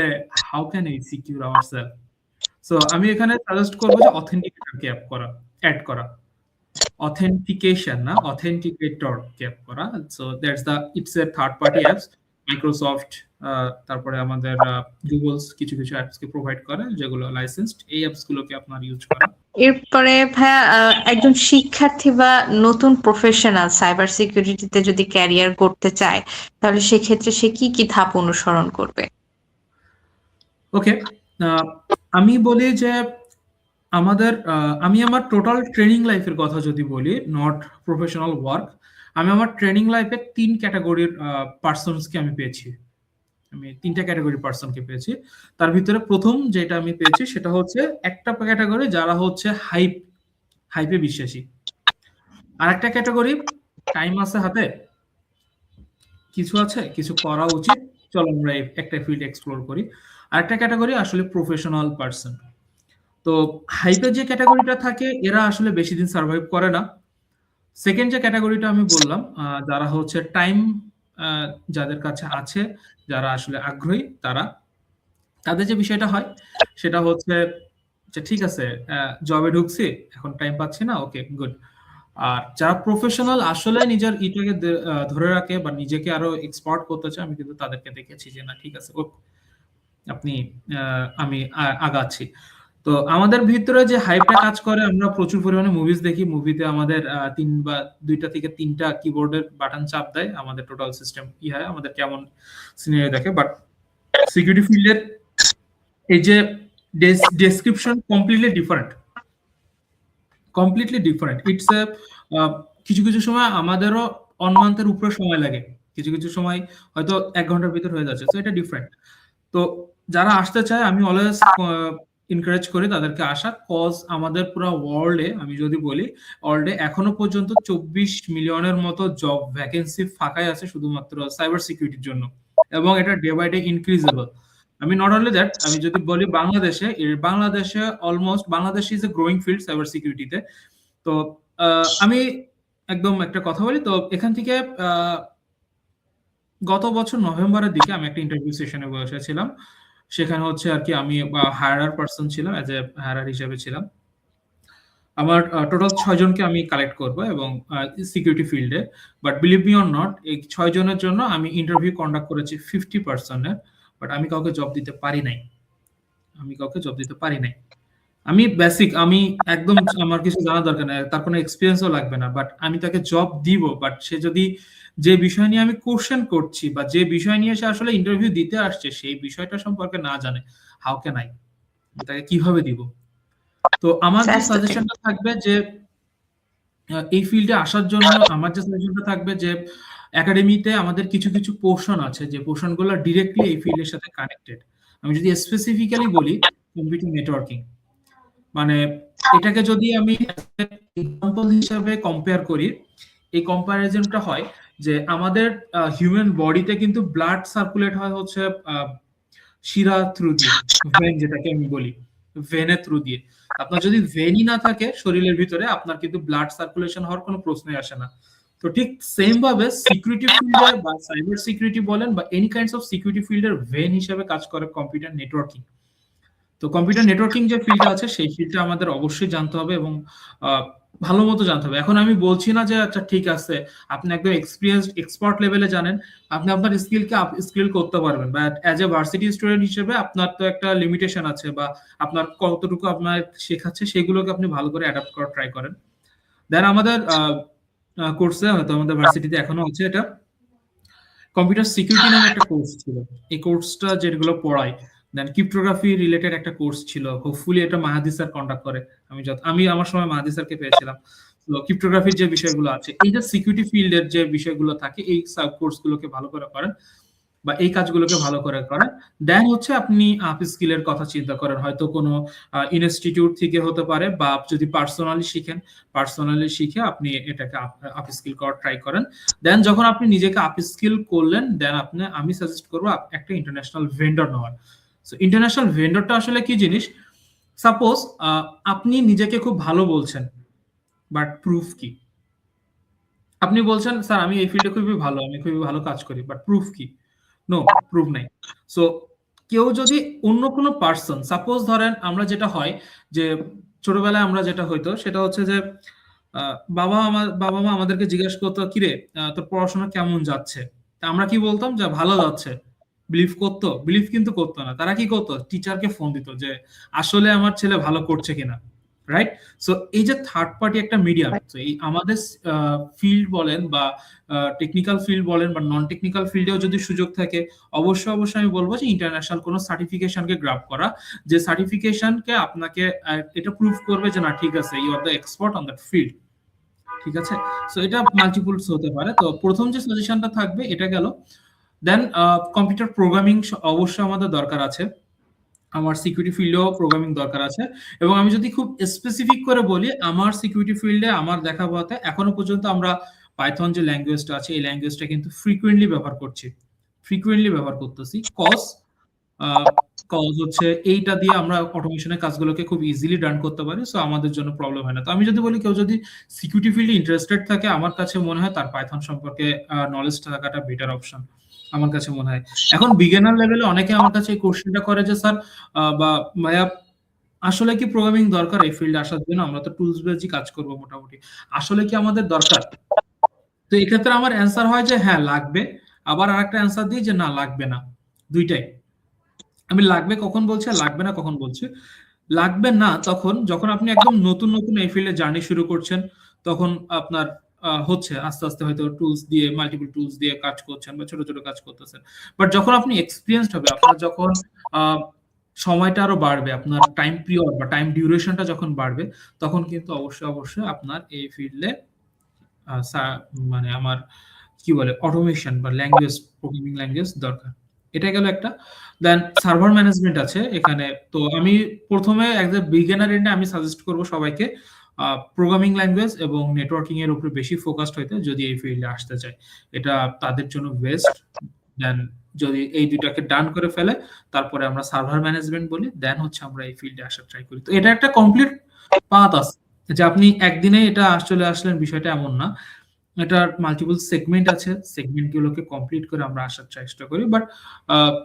S2: how can we secure ourself? So আমি এখানে সাজেস্ট করবো যে অথেন্টিকেটরকে অ্যাড করা, অথেন্টিকেশন না, অথেন্টিকেটর কে করা। So that's the, it's a third party apps. Microsoft, তারপরে আমাদের গুগলস কিছু কিছু অ্যাপস কে প্রোভাইড করে যেগুলো লাইসেন্সড, এই অ্যাপস গুলোকে আপনার ইউজ করা।
S1: এরপরে ভাইয়া, একজন শিক্ষার্থী বা নতুন প্রফেশনাল সাইবার সিকিউরিটিতে যদি ক্যারিয়ার করতে চায়, তাহলে সেক্ষেত্রে সে কি কি ধাপ অনুসরণ করবে?
S2: ওকে, আমি বলি যে আমি আমার টোটাল ট্রেনিং লাইফের কথা যদি বলি, নট প্রফেশনাল ওয়ার্ক, আমি আমার ট্রেনিং লাইফে 3 ক্যাটাগরির পার্সনসকে আমি পেয়েছি। আমি 3টা ক্যাটাগরি পার্সনকে পেয়েছি। তার ভিতরে প্রথম যেটা আমি পেয়েছি সেটা হচ্ছে একটা ক্যাটাগরি যারা হচ্ছে হাইপে বিশ্বাসী। আর একটা ক্যাটাগরি টাইম আছে হাতে, কিছু আছে, কিছু করা উচিত, চলো আমরা একটা ফিল্ড এক্সপ্লোর করি। আর একটা ক্যাটাগরি আসলে প্রফেশনাল পার্সন। তো হাইপে যে ক্যাটাগরিটা থাকে এরা আসলে বেশি দিন সার্ভাইভ করে না। সেকেন্ড যে ক্যাটাগরিটা আমি বললাম, যারা হচ্ছে টাইম যাদের কাছে আছে, যারা আসলে আগ্রহী, তাদের যে বিষয়টা হয় সেটা হচ্ছে যে ঠিক আছে, জবে ঢুকছি, এখন টাইম পাচ্ছি না, ওকে গুড। আর যারা প্রফেশনাল আসলে নিজের ইটাকে ধরে রাখে বা নিজেকে আরো এক্সপার্ট করতে চায়, আমি কিন্তু তাদেরকে দেখেছি যে না ঠিক আছে, আপনি আমি আগাচ্ছি। তো আমাদের ভিতরে যে হাইপটা কাজ করে, আমরা প্রচুর পরিমাণে মুভিজ দেখি। মুভিতে আমাদের ৩ বা ২টা থেকে ৩টা কিবোর্ডের বাটন চাপ দেয়, আমাদের টোটাল সিস্টেম কি হয়, আমাদের কেমন সিনারিও দেখে। বাট সিকিউরিটি ফিল্ডের এই যে description completely different, completely different. It's a কিছু কিছু সময় আমাদেরও 1 মান্থের উপরে সময় লাগে, কিছু কিছু সময় হয়তো ১ ঘন্টার ভিতর হয়ে যাচ্ছে। তো এটা ডিফারেন্ট। তো যারা আসতে চায় আমি অলওয়েজ এনকারেজ করি তাদেরকে আসা, কজ আমাদের পুরো ওয়ার্ল্ডে আমি যদি বলি, ওয়ার্ল্ডে এখনো পর্যন্ত ২৪ মিলিয়নের মতো জব ভ্যাকেন্সি ফাঁকাই আছে শুধুমাত্র সাইবার সিকিউরিটির জন্য, এবং এটা ডে বাই ডে ইনক্রিজেবল। আমি নট অনলি দ্যাট, আমি যদি বলি বাংলাদেশে almost Bangladesh is a growing field cyber সিকিউরিটিতে। তো আমি একদম একটা কথা বলি, তো এখান থেকে গত বছর নভেম্বরের দিকে আমি একটা ইন্টারভিউ সেশনে বসেছিলাম। সেখানে হচ্ছে আর কি আমি হায়ারার পারসন ছিলাম, অ্যাজ এ হায়ারার হিসেবে ছিলাম। আমার টোটাল ৬ জনকে আমি কালেক্ট করব এবং সিকিউরিটি ফিল্ডে। But believe me or not, এই ৬ জনের জন্য আমি ইন্টারভিউ কন্ডাক্ট করেছি 50 পারসনের। বাট আমি কাউকে জব দিতে পারি নাই, আমি কাউকে জব দিতে পারি নাই। আমি বেসিক, আমি একদম, আমার কিছু জানা দরকার নাই, তার কোনো এক্সপিরিয়েন্সও লাগবে না, বাট আমি তাকে জব দিব। বাট সে যদি যে বিষয় নিয়ে আমি কোশ্চেন করছি বা যে বিষয় নিয়ে সে আসলে ইন্টারভিউ দিতে আসছে সেই বিষয়টা সম্পর্কে না জানে, হাউ ক্যান আই, তাকে কিভাবে দিব? তো আমার যে
S1: That's the thing.
S2: সাজেশনটা থাকবে যে এই ফিল্ডে আসার জন্য আমার যে সাজেশনটা থাকবে যে একাডেমিতে আমাদের কিছু কিছু পোর্শন আছে, যে পোর্শনগুলো ডিরেক্টলি এই ফিল্ডের সাথে কানেক্টেড। আমি যদি স্পেসিফিক্যালি বলি, কম্পিউটার নেটওয়ার্কিং, মানে এটাকে যদি আমি এক্সাম্পল হিসাবে কম্পেয়ার করি, এই কম্পারিজনটা হয় যে আমাদের হিউম্যান বডিতে কিন্তু ব্লাড সার্কুলেট হয় হচ্ছে শিরা থ্রু দিয়ে, ভেন যেটাকে আমি বলি, ভেনের থ্রু দিয়ে। আপনার যদি ভেনই না থাকে শরীরের ভিতরে, আপনার কিন্তু ব্লাড সার্কুলেশন হওয়ার কোনো প্রশ্নই আসে না। তো ঠিক সেম ভাবে সিকিউরিটি ফিল্ডে বা সাইবার সিকিউরিটি বলেন বা এনি কাইন্ডস অফ সিকিউরিটি ফিল্ডের ভেন হিসেবে কাজ করে কম্পিউটার নেটওয়ার্কিং। তো কম্পিউটার নেটওয়ার্কিং যে ফিল্ডটা আছে সেই ফিল্ডটা আমাদের অবশ্যই জানতে হবে এবং ভালো মতো জানতে হবে। এখন আমি বলছি না যে আচ্ছা ঠিক আছে আপনি একদম এক্সপিরিয়েন্সড এক্সপার্ট লেভেলে জানেন, আপনি আপনার স্কিলকে আপ স্কিল করতে পারবেন, but as a varsity student হিসেবে আপনার তো একটা লিমিটেশন আছে, বা আপনার কতটুকু আপনার শেখাচ্ছে সেগুলোকে আপনি ভালো করে অ্যাডাপ্ট করার ট্রাই করেন। দেন আমাদের কোর্সে, হয়তো আমাদের ভার্সিটিতে এখনো আছে এটা, কম্পিউটার সিকিউরিটি নামে একটা কোর্স ছিল। এই কোর্সটা যেগুলো পড়ায়, দেন ক্রিপ্টোগ্রাফি রিলেটেড একটা কোর্স ছিল, হোপফুলি এটা মাহাদি স্যার কন্ডাক্ট করে। আমি আমার সময় মাহাদি স্যারকে পেয়েছিলাম। তো ক্রিপ্টোগ্রাফির যে বিষয়গুলো আছে, এই যে সিকিউরিটি ফিল্ডের যে বিষয়গুলো থাকে, এই সাব কোর্সগুলোকে ভালো করে করেন বা এই কাজগুলোকে ভালো করে করেন। দেন হচ্ছে আপনি আপ স্কিলের কথা চিন্তা করেন, হয়তো কোনো ইনস্টিটিউট থেকে হতে পারে, বা যদি পার্সোনালি শিখেন, পার্সোনালি শিখে আপনি এটাকে আপ স্কিল করার ট্রাই করেন। দেন যখন আপনি নিজেকে আপ স্কিল করলেন, দেন আমি সাজেস্ট করবো একটা ইন্টারন্যাশনাল ভেন্ডর নেওয়ার। সো ইন্টারন্যাশনাল ভেন্ডরটা আসলে কি জিনিস? সাপোজ আপনি নিজেকে খুব ভালো বলছেন, বাট প্রুফ কি? আপনি বলছেন স্যার আমি এই ফিল্ডে খুবই ভালো, আমি খুবই ভালো কাজ করি, বাট প্রুফ কি? নো, প্রুফ নাই। সো কেউ যদি অন্য কোনো পার্সন, সাপোজ ধরেন আমরা যেটা হয় যে ছোটবেলায় আমরা যেটা হইতো সেটা হচ্ছে যে বাবা মা আমাদেরকে জিজ্ঞেস করতো কিরে তোর পড়াশোনা কেমন যাচ্ছে, তা আমরা কি বলতাম যে ভালো যাচ্ছে। বিলিভ করতো? বিলিভ কিন্তু করতো না। তারা কি করতো? টিচারকে ফোন দিত যে আসলে আমার ছেলে ভালো করছে কিনা, রাইট? সো এই যে থার্ড পার্টি একটা মিডিয়াম, তো এই আমাদের ফিল্ড বলেন বা টেকনিক্যাল ফিল্ড বলেন বা নন টেকনিক্যাল ফিল্ডেও যদি সুযোগ থাকে, অবশ্যই অবশ্যই আমি বলবো যে ইন্টারন্যাশনাল কোনো সার্টিফিকেশনকে গ্রাব করা, যে সার্টিফিকেশনকে আপনাকে এটা প্রুভ করবে যে না ঠিক আছে you are the expert on that field. ঠিক আছে? সো এটা মাল্টিপলস হতে পারে। তো প্রথম যে সাজেশনটা থাকবে এটা গেল। দেন কম্পিউটার প্রোগ্রামিং অবশ্যই আমাদের দরকার আছে। আমার সিকিউরিটি ফিল্ডেও প্রোগ্রামিং দরকার আছে। এবং আমি যদি খুব স্পেসিফিক করে বলি, আমার সিকিউরিটি ফিল্ডে আমার দেখা পাতে এখনো পর্যন্ত আমরা পাইথন যে ল্যাঙ্গুয়েজটা আছে এই ল্যাঙ্গুয়েজটা কিন্তু ফ্রিকুয়েন্টলি ব্যবহার করছি, ফ্রিকুয়েন্টলি ব্যবহার করতেছি। কজ হচ্ছে এইটা দিয়ে আমরা অটোমেশনের কাজগুলোকে খুব ইজিলি রান করতে পারি। সো আমাদের জন্য প্রবলেম হয় না। তো আমি যদি বলি কেউ যদি সিকিউরিটি ফিল্ডে ইন্টারেস্টেড থাকে, আমার কাছে মনে হয় তার পাইথন সম্পর্কে নলেজ থাকাটা বেটার অপশন আমার কাছে মনে হয়। এখন বিগিনার লেভেলে অনেকে আমার কাছে এই কোশ্চেনটা করে যে স্যার বা ভাইয়া আসলে কি প্রোগ্রামিং দরকার এই ফিল্ডে আসার জন্য? আমরা তো টুলস বেসই কাজ করব মোটামুটি। আসলে কি আমাদের দরকার? তো এক্ষেত্রে আমার অ্যান্সার হয় যে হ্যাঁ লাগবে। আবার আরেকটা অ্যান্সার দিই যে না লাগবে না। দুইটাই। আমি লাগবে কখন বলছি আর লাগবে না কখন বলছি। লাগবে না তখন যখন আপনি একদম নতুন নতুন এই ফিল্ডে জার্নি শুরু করছেন, তখন আপনার হচ্ছে আস্তে আস্তে হয়তো টুলস দিয়ে, মাল্টিপল টুলস দিয়ে কাজ করছেন বা ছোট ছোট কাজ করতেছেন। বাট যখন আপনি এক্সপিরিয়েন্সড হবে, আপনার যখন আহ, সময়টা আরো বাড়বে, আপনার টাইম পিরিয়ড বা টাইম ডিউরেশনটা যখন বাড়বে, তখন কিন্তু অবশ্যই অবশ্যই আপনার এই ফিল্ডে মানে আমার কি বলে অটোমেশন বা ল্যাঙ্গুয়েজ, প্রোগ্রামিং ল্যাঙ্গুয়েজ দরকার। এটা গেল একটা। দেন সার্ভার ম্যানেজমেন্ট আছে এখানে। তো আমি প্রথমে অ্যাজ এ বিগিনার এন্ডে আমি সাজেস্ট করব সবাইকে প্রোগ্রামিং ল্যাঙ্গুয়েজ এবং নেটওয়ার্কিং এর উপরে বেশি ফোকাসড হইতে, যদি এই ফিল্ডে আসতে চায়। এটা তাদের জন্য বেস্ট। দেন যদি এই দুইটাকে ডান করে ফেলে, তারপরে আমরা সার্ভার ম্যানেজমেন্ট বলি, দেন হচ্ছে আমরা এই ফিল্ডে আসার ট্রাই করি। তো এটা একটা কমপ্লিট পাথ আছে, যে আপনি একদিনে এটা চলে আসলেন, বিষয়টা এমন না। এটার মাল্টিপল সেগমেন্ট আছে, সেগমেন্ট গুলোকে কমপ্লিট করে আমরা আসার চেষ্টা করি। বাট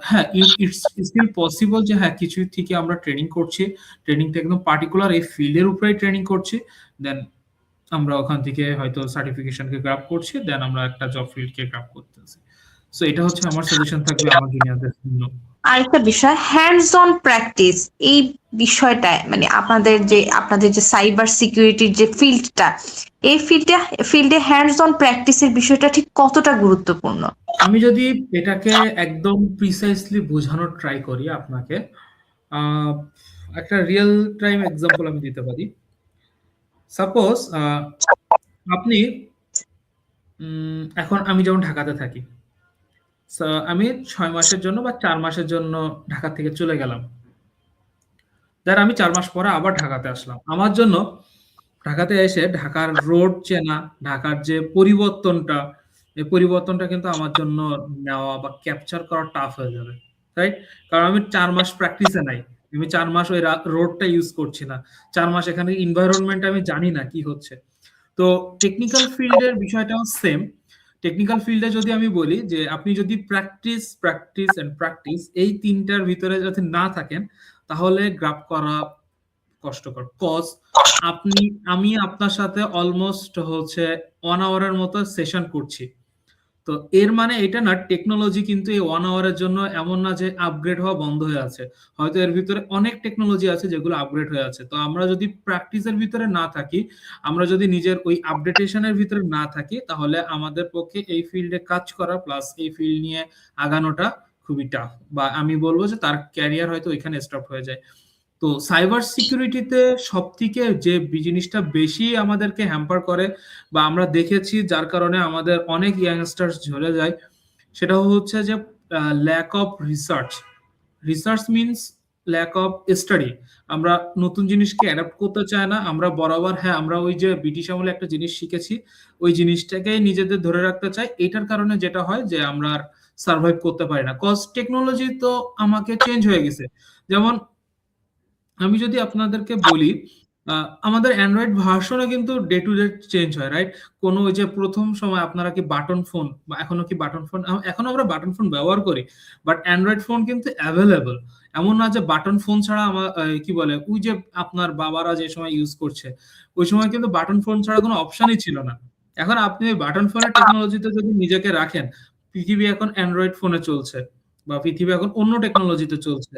S2: হ্যাঁ, ইটস স্টিল পসিবল যে হ্যাঁ কিছু থেকে আমরা ট্রেনিং করছি, ট্রেনিংটা একদম পার্টিকুলার এই ফিল্ডের উপরেই ট্রেনিং করছি, দেন আমরা ওখান থেকে হয়তো সার্টিফিকেশনকে গ্রাব করছি, দেন আমরা একটা জব ফিল্ডকে গ্রাব করতেছি। সো এটা হচ্ছে আমার সাজেশন থাকবে আমার জুনিয়রদের জন্য।
S1: আরেকটা বিষয়, হ্যান্ডস অন প্র্যাকটিস, এই বিষয়টা মানে আপনাদের যে সাইবার সিকিউরিটির যে ফিল্ডটা, এই ফিল্ডে হ্যান্ডস অন প্র্যাকটিসের বিষয়টা ঠিক কতটা গুরুত্বপূর্ণ?
S2: আমি যদি এটাকে একদম প্রিসাইসলি বোঝানোর ট্রাই করি আপনাকে, আহ, একটা রিয়েল টাইম এক্সাম্পল আমি দিতে পারি। সাপোজ আপনি এখন আমি যেমন ঢাকাতে থাকি, So, আমি 6 মাসের জন্য বা 4 মাসের জন্য ঢাকা থেকে চলে গেলাম। দেন আমি 4 মাস পরে আবার ঢাকাতে আসলাম। আমার জন্য ঢাকাতে এসে ঢাকার রোড চেনা, ঢাকার যে পরিবর্তনটা, এই পরিবর্তনটা কিন্তু আমার জন্য নেওয়া বা ক্যাপচার করা টাফ হয়ে যাবে, রাইট? কারণ আমি 4 মাস প্র্যাকটিসে নাই, আমি 4 মাস ওই রোডটা ইউজ করছি না, 4 মাস এখানে এনভায়রনমেন্ট আমি জানি না কি হচ্ছে। তো টেকনিক্যাল ফিল্ডের বিষয়টাও সেম। টেকনিক্যাল ফিল্ডে যদি আমি বলি যে আপনি যদি প্র্যাকটিস প্র্যাকটিস এন্ড প্র্যাকটিস এই তিনটার ভিতরে যদি না থাকেন, তাহলে গ্রাফ করা কষ্টকর। কজ আপনি আমি আপনার সাথে অলমোস্ট হচ্ছে 1 আওয়ারের মতো সেশন করছি। তো এর মানে এটা না টেকনোলজি কিন্তু এই 1 আওয়ারের জন্য এমন না যে আপগ্রেড হওয়া বন্ধ হয়ে আছে। হয়তো এর ভিতরে অনেক টেকনোলজি আছে যেগুলো আপগ্রেড হয়ে আছে। তো আমরা যদি প্র্যাকটিসের ভিতরে না থাকি, আমরা যদি নিজের ওই আপডেটেশনের ভিতরে না থাকি, তাহলে আমাদের পক্ষে এই ফিল্ডে কাজ করা প্লাস এই ফিল্ড নিয়ে আগানোটা খুবই টাফ, বা আমি বলবো যে তার ক্যারিয়ার হয়তো ওইখানে স্টপ হয়ে যায়। তো সাইবার সিকিউরিটিতে সব থেকে যে জিনিসটা বেশি আমাদেরকে হ্যাম্পার করে বা আমরা দেখেছি যার কারণে আমাদের অনেক ইয়াংস্টার্স ঝরে যায়, সেটা হচ্ছে যে lack of research. Research means lack of study. আমরা নতুন জিনিসকে অ্যাডাপ্ট করতে চাই না, আমরা বরাবর হ্যাঁ আমরা ওই যে ব্রিটিশ আমলে একটা জিনিস শিখেছি, ওই জিনিসটাকে নিজেদের ধরে রাখতে চাই। এটার কারণে যেটা হয় যে আমরা আর সার্ভাইভ করতে পারি না, কজ টেকনোলজি তো আমাকে চেঞ্জ হয়ে গেছে। যেমন আমি যদি আপনাদেরকে বলি, আমাদের অ্যান্ড্রয়েড ভার্সনও কিন্তু ডে টু ডে চেঞ্জ হয়, রাইট? কোনো ওই যে প্রথম সময় আপনারা কি বাটন ফোন, বা এখনো কি বাটন ফোন, এখনো আমরা বাটন ফোন ব্যবহার করি, বাট অ্যান্ড্রয়েড ফোন কিন্তু অ্যাভেলেবল। এমন না যে বাটন ফোন ছাড়া আমার কি বলে ওই যে আপনার বাবারা যে সময় ইউজ করছে, ওই সময় কিন্তু বাটন ফোন ছাড়া কোনো অপশনই ছিল না। এখন আপনি ওই বাটন ফোনের টেকনোলজিতে যদি নিজেকে রাখেন, পৃথিবী এখন অ্যান্ড্রয়েড ফোনে চলছে বা পৃথিবী এখন অন্য টেকনোলজিতে চলছে,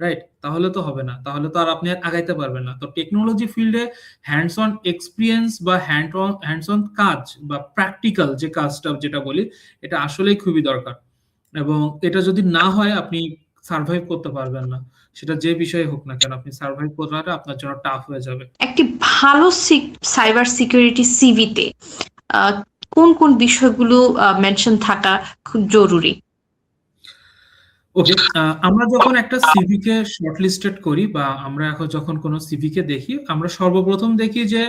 S2: রাইট? তাহলে তো হবে না, তাহলে তো আর আপনি আর আগাইতে পারবেন না। তো টেকনোলজি ফিল্ডে হ্যান্ডস অন এক্সপিরিয়েন্স বা হ্যান্ডস অন কাজ বা প্র্যাকটিক্যাল যে কাজটা যেটা বলি, এটা আসলেই খুবই দরকার। এবং এটা যদি না হয় আপনি সার্ভাইভ করতে পারবেন না, সেটা যে বিষয়ে হোক না কেন, আপনি সার্ভাইভ করাটা আপনার জন্য টাফ হয়ে যাবে।
S1: একটি ভালো সাইবার সিকিউরিটি সিভিতে কোন কোন বিষয়গুলো মেনশন থাকা খুব জরুরি?
S2: ওকে, আমরা যখন একটা সিভি কে শর্টলিস্টেড করি বা আমরা এখন যখন কোনো সিভি কে দেখি, আমরা সর্বপ্রথম দেখি যে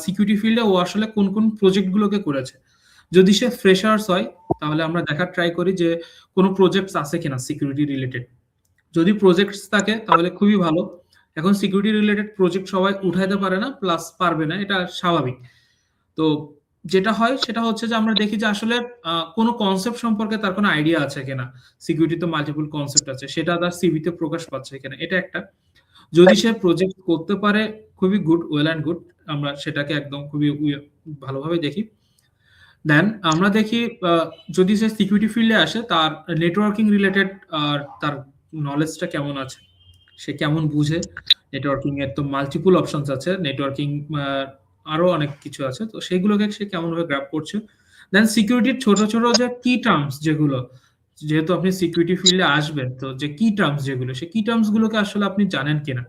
S2: সিকিউরিটি ফিল্ডে ও আসলে কোন কোন প্রজেক্ট গুলোকে করেছে। যদি সে ফ্রেশার্স হয়, তাহলে আমরা দেখার ট্রাই করি যে কোনো প্রজেক্টস আছে কিনা সিকিউরিটি রিলেটেড। যদি প্রজেক্টস থাকে তাহলে খুবই ভালো। এখন সিকিউরিটি রিলেটেড প্রজেক্ট সবাই উঠাইতে পারে না, প্লাস পারবে না, এটা স্বাভাবিক। তো যেটা হয় সেটা হচ্ছে যে আমরা দেখি যে আসলে কোনো কনসেপ্ট সম্পর্কে তার কোনো আইডিয়া আছে কিনা। সিকিউরিটিতে মাল্টিপল কনসেপ্ট আছে, সেটা তার সিভিতে প্রকাশ পাচ্ছে কিনা, এটা একটা। যদি সে প্রজেক্ট করতে পারে, খুবই গুড, ওয়েল অ্যান্ড গুড, আমরা সেটাকে একদম খুবই ভালোভাবে দেখি। দেন আমরা দেখি যদি সে সিকিউরিটি ফিল্ডে আসে, তার নেটওয়ার্কিং রিলেটেড আর তার নলেজটা কেমন আছে, সে কেমন বুঝে নেটওয়ার্কিং এর। তো মাল্টিপল অপশনস আছে নেটওয়ার্কিং, আরো অনেক কিছু আছে, তো সেগুলোকে সে কেমন ভাবে গ্র্যাব করছে। দেন সিকিউরিটির ছোট ছোট যে কি টার্মস যেগুলো, যেহেতু আপনি সিকিউরিটি ফিল্ডে আসবেন, তো যে কি টার্মস যেগুলো, সেই কি টার্মস গুলোকে আসলে আপনি জানেন কিনা,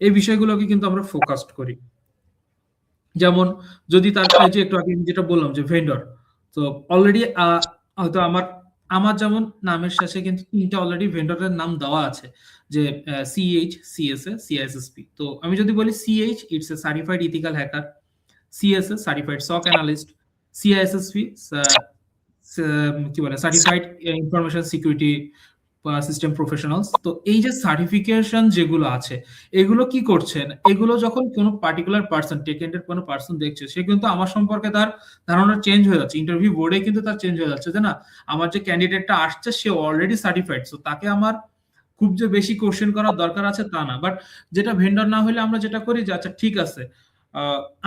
S2: এই বিষয়গুলোকে কিন্তু আমরা ফোকাসড করি। যেমন যদি তার এই যে একটু আগে আমি যেটা বললাম যে ভেন্ডর, তো অলরেডি হয়তো আমার আমার যেমন নামের শেষে কিন্তু ৩ টা অলরেডি ভেন্ডরের নাম দেওয়া আছে, যে সিএইচ, সিএসএ, সিআইএসএসপি। তো আমি যদি বলি CH, it's a certified ethical hacker, CSA certified SOC analyst, CISSP কি বলে certified information security system professionals. তো এই যে সার্টিফিকেশন যেগুলো আছে, এগুলো কি করছেন, এগুলো যখন কোনো পার্টিকুলার পার্সন, টেকেন্ডের কোনো পার্সন দেখছে, সে কিন্তু আমার সম্পর্কে তার ধারণা চেঞ্জ হয়ে যাচ্ছে, ইন্টারভিউ বোর্ডে কিন্তু তার চেঞ্জ হয়ে যাচ্ছে, যে না, আমার যে ক্যান্ডিডেটটা আসছে সে অলরেডি সার্টিফাইড, সো তাকে আমার খুব যে বেশি কোশ্চেন করার দরকার আছে তা না। বাট যেটা ভেন্ডর না হলে আমরা যেটা করি যে আচ্ছা ঠিক আছে,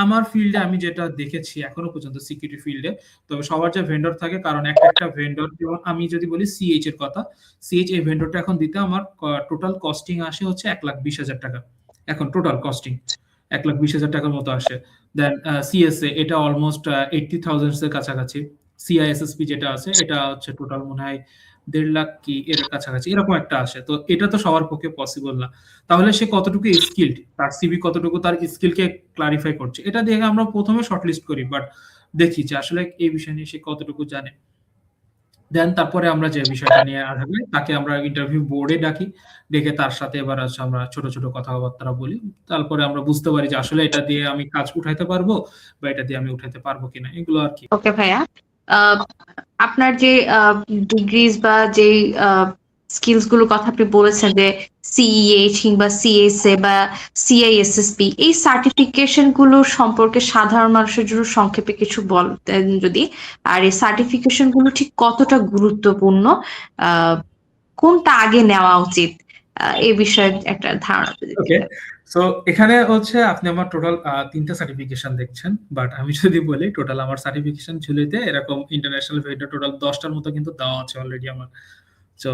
S2: আমার ফিল্ডে আমি যেটা দেখেছি এখনো পর্যন্ত সিকিউরিটি ফিল্ডে, তবে সবার যে ভেন্ডর থাকে, কারণ একটা একটা ভেন্ডর, যেমন আমি যদি বলি সিএইচ এর কথা, সিএইচ এই ভেন্ডরটা এখন দিতে আমার টোটাল কস্টিং আসে হচ্ছে ১,২০,০০০ টাকা। এখন টোটাল কস্টিং ১,২০,০০০ টাকার মতো আসে। দেন সিএসএ এটা অলমোস্ট 80,000 এর কাছাকাছি। সিআইএসএসপি যেটা আছে এটা হচ্ছে টোটাল মনে হয় ১,৫০,০০০ কি এর কাছাকাছি এরকম একটা আসে। তো এটা তো সবার পক্ষে পসিবল না। তাহলে সে কতটুকু স্কিলড, তার সিভি কতটুকু তার স্কিলকে ক্লারিফাই করছে, এটা দেখে আমরা প্রথমে শর্টলিস্ট করি, বাট দেখি যে আসলে এই বিষয় নিয়ে সে কতটুকু জানে। দেন তারপরে আমরা যে বিষয়টা নিয়ে আগাই তাকে আমরা ইন্টারভিউ বোর্ডে ডাকি, ডেকে তার সাথে এবার আছে আমরা ছোট ছোট কথাবার্তা বলি। তারপরে আমরা বুঝতে পারি যে আসলে এটা দিয়ে আমি কাজ উঠাইতে পারবো বা এটা দিয়ে আমি উঠাইতে পারবো কিনা, এগুলো আর কি।
S1: ওকে ভাইয়া, আহ, আপনার যে ডিগ্রিজ বা যে স্কিলস গুলোর কথা আপনি বলেছেন, যে সিইএইচ কিংবা সিএসএ বা সিআইএসএসপি, এই সার্টিফিকেশন গুলো সম্পর্কে সাধারণ মানুষের জন্য সংক্ষেপে কিছু বলতেন যদি। আর এই সার্টিফিকেশন গুলো ঠিক কতটা গুরুত্বপূর্ণ, আহ কোনটা আগে নেওয়া উচিত, এই বিষয়ে একটা ধারণা যদি
S2: ওকে,
S1: দিতেন।
S2: সো এখানে হচ্ছে আপনি আমার টোটাল ৩টা সার্টিফিকেশন দেখছেন, বাট আমি যদি বলি টোটাল আমার সার্টিফিকেশন ঝুলিতে এরকম ইন্টারন্যাশনাল ভেন্ডর টোটাল ১০টার মতো কিন্তু দেওয়া আছে অলরেডি আমার। সো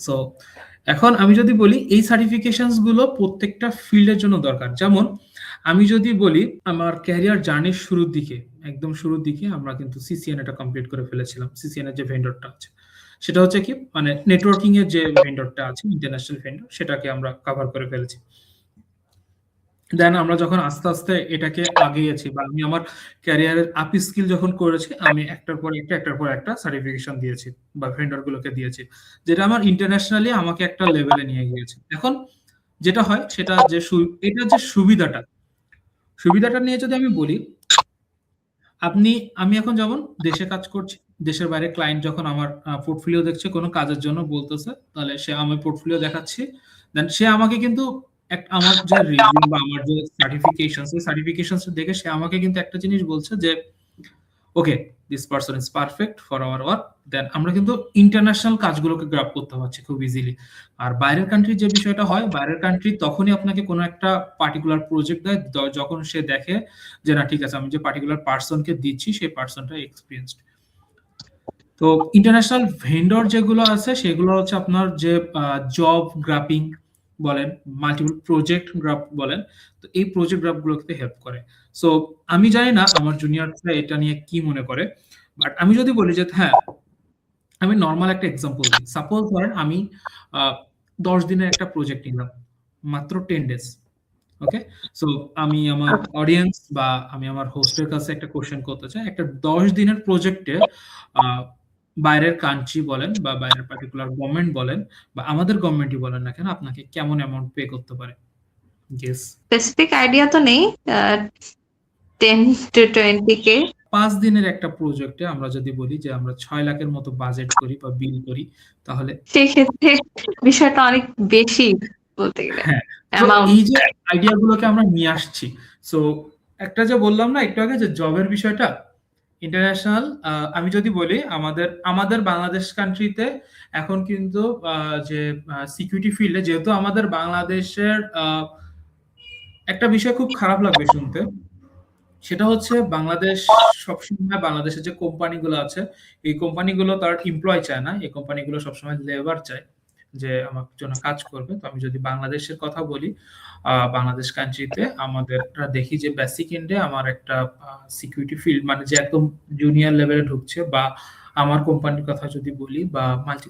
S2: সো এখন আমি যদি বলি এই সার্টিফিকেশনস গুলো প্রত্যেকটা ফিল্ডের জন্য দরকার। যেমন আমি যদি বলি আমার ক্যারিয়ার জার্নির শুরুর দিকে, একদম শুরুর দিকে আমরা কিন্তু সিসিএন এটা কমপ্লিট করে ফেলেছিলাম। সিসিএন এর যে ভেন্ডরটা আছে সেটা হচ্ছে কি, মানে নেটওয়ার্কিং এর যে ভেন্ডরটা আছে, ইন্টারন্যাশনাল ভেন্ডর, সেটাকে আমরা কভার করে ফেলেছি। দেন আমরা যখন আস্তে আস্তে এটাকে আগিয়েছি, বা আমি আমার ক্যারিয়ারের আপ স্কিল যখন করেছি, আমি একটার পর একটা একটার পর একটা সার্টিফিকেশন দিয়েছি বা ভেন্ডর গুলোকে দিয়েছি, যেটা আমার ইন্টারন্যাশনালি আমাকে একটা লেভেলে নিয়ে গিয়েছে। এখন যেটা হয় সেটা যে এটা যে সুবিধাটা, সুবিধাটা নিয়ে যদি আমি বলি, আপনি আমি এখন যেমন দেশে কাজ করছি, দেশের বাইরে ক্লায়েন্ট যখন আমার পোর্টফোলিও দেখছে কোনো কাজের জন্য বলতেছে, তাহলে সে আমি পোর্টফোলিও দেখাচ্ছি, দেন সে আমাকে কিন্তু আমার যে রিজিউম বা আমার যে সার্টিফিকেশন, সেই সার্টিফিকেশন দেখে সে আমাকে কিন্তু একটা জিনিস বলছে যে okay, this person is perfect for our work. Then আমরা কিন্তু ইন্টারন্যাশনাল কাজগুলোকে গ্রাব করতে পারছি খুব ইজিলি। আর বাইরের কান্ট্রি যে বিষয়টা হয়, বাইরের কান্ট্রি তখনই আপনাকে কোনো একটা পার্টিকুলার প্রজেক্ট দেয় যখন সে দেখে যে না ঠিক আছে, আমি যে পার্টিকুলার পার্সনকে দিচ্ছি সেই পার্সনটা এক্সপিরিয়েন্সড। তো ইন্টারন্যাশনাল ভেন্ডর যেগুলো আছে সেগুলো হচ্ছে আপনার যে জব গ্রাফিং বলেন, মাল্টিপল প্রজেক্ট গ্রাফ বলেন, তো এই প্রজেক্ট গ্রাফ গুলোকে হেল্প করে। সো আমি জানি না আমার জুনিয়ররা এটা নিয়ে কি মনে করে, বাট আমি যদি বলি যে হ্যাঁ, আমি নর্মাল একটা এক্সাম্পল দিই। সাপোজ ধরেন আমি ১০ দিনের একটা প্রজেক্ট নিলাম, মাত্র 10 ডেজ। ওকে, সো আমি আমার অডিয়েন্স বা আমি আমার হোস্টের কাছে একটা কোশ্চেন করতে চাই, একটা ১০ দিনের প্রজেক্টে বাইরের কান্ট্রি বলেন বা বাইরের পার্টিকুলার গভর্নমেন্ট বলেন বা আমাদের গভর্নমেন্টই বলেন না কেন, আপনাকে কেমন অ্যামাউন্ট পে করতে পারে? গেস।
S1: স্পেসিফিক আইডিয়া তো নেই, 10 to 20K।
S2: ৫ দিনের একটা প্রজেক্টে আমরা যদি বলি যে আমরা ৬ লাখের মতো বাজেট করি বা বিল করি, তাহলে
S1: সেক্ষেত্রে বিষয়টা অনেক বেশি বলতে গেলে,
S2: হ্যাঁ, তো
S1: অ্যামাউন্ট।
S2: এই যে আইডিয়া গুলোকে আমরা নিয়ে আসছি। সো একটা যে বললাম না একটু আগে যে জবের বিষয়টা ইন্টারন্যাশনাল, আমি যদি বলি আমাদের আমাদের বাংলাদেশ কান্ট্রিতে এখন কিন্তু যে সিকিউরিটি ফিল্ডে, যেহেতু আমাদের বাংলাদেশের একটা বিষয় খুব খারাপ লাগবে শুনতে, সেটা হচ্ছে বাংলাদেশ সবসময় বাংলাদেশের যে কোম্পানিগুলো আছে, এই কোম্পানিগুলো তার এমপ্লয় চায় না, এই কোম্পানিগুলো সবসময় লেবার চায়। যে আমার জন্য কাজ করবে। তো আমি যদি বাংলাদেশের কথা বলি, বাংলাদেশ কান্ট্রিতে আমাদের দেখি যে বেসিক এন্ডে আমার একটা সিকিউরিটি ফিল্ড, মানে যে একদম জুনিয়র লেভেলে ঢুকছে, বা আমার কোম্পানির কথা যদি বলি বা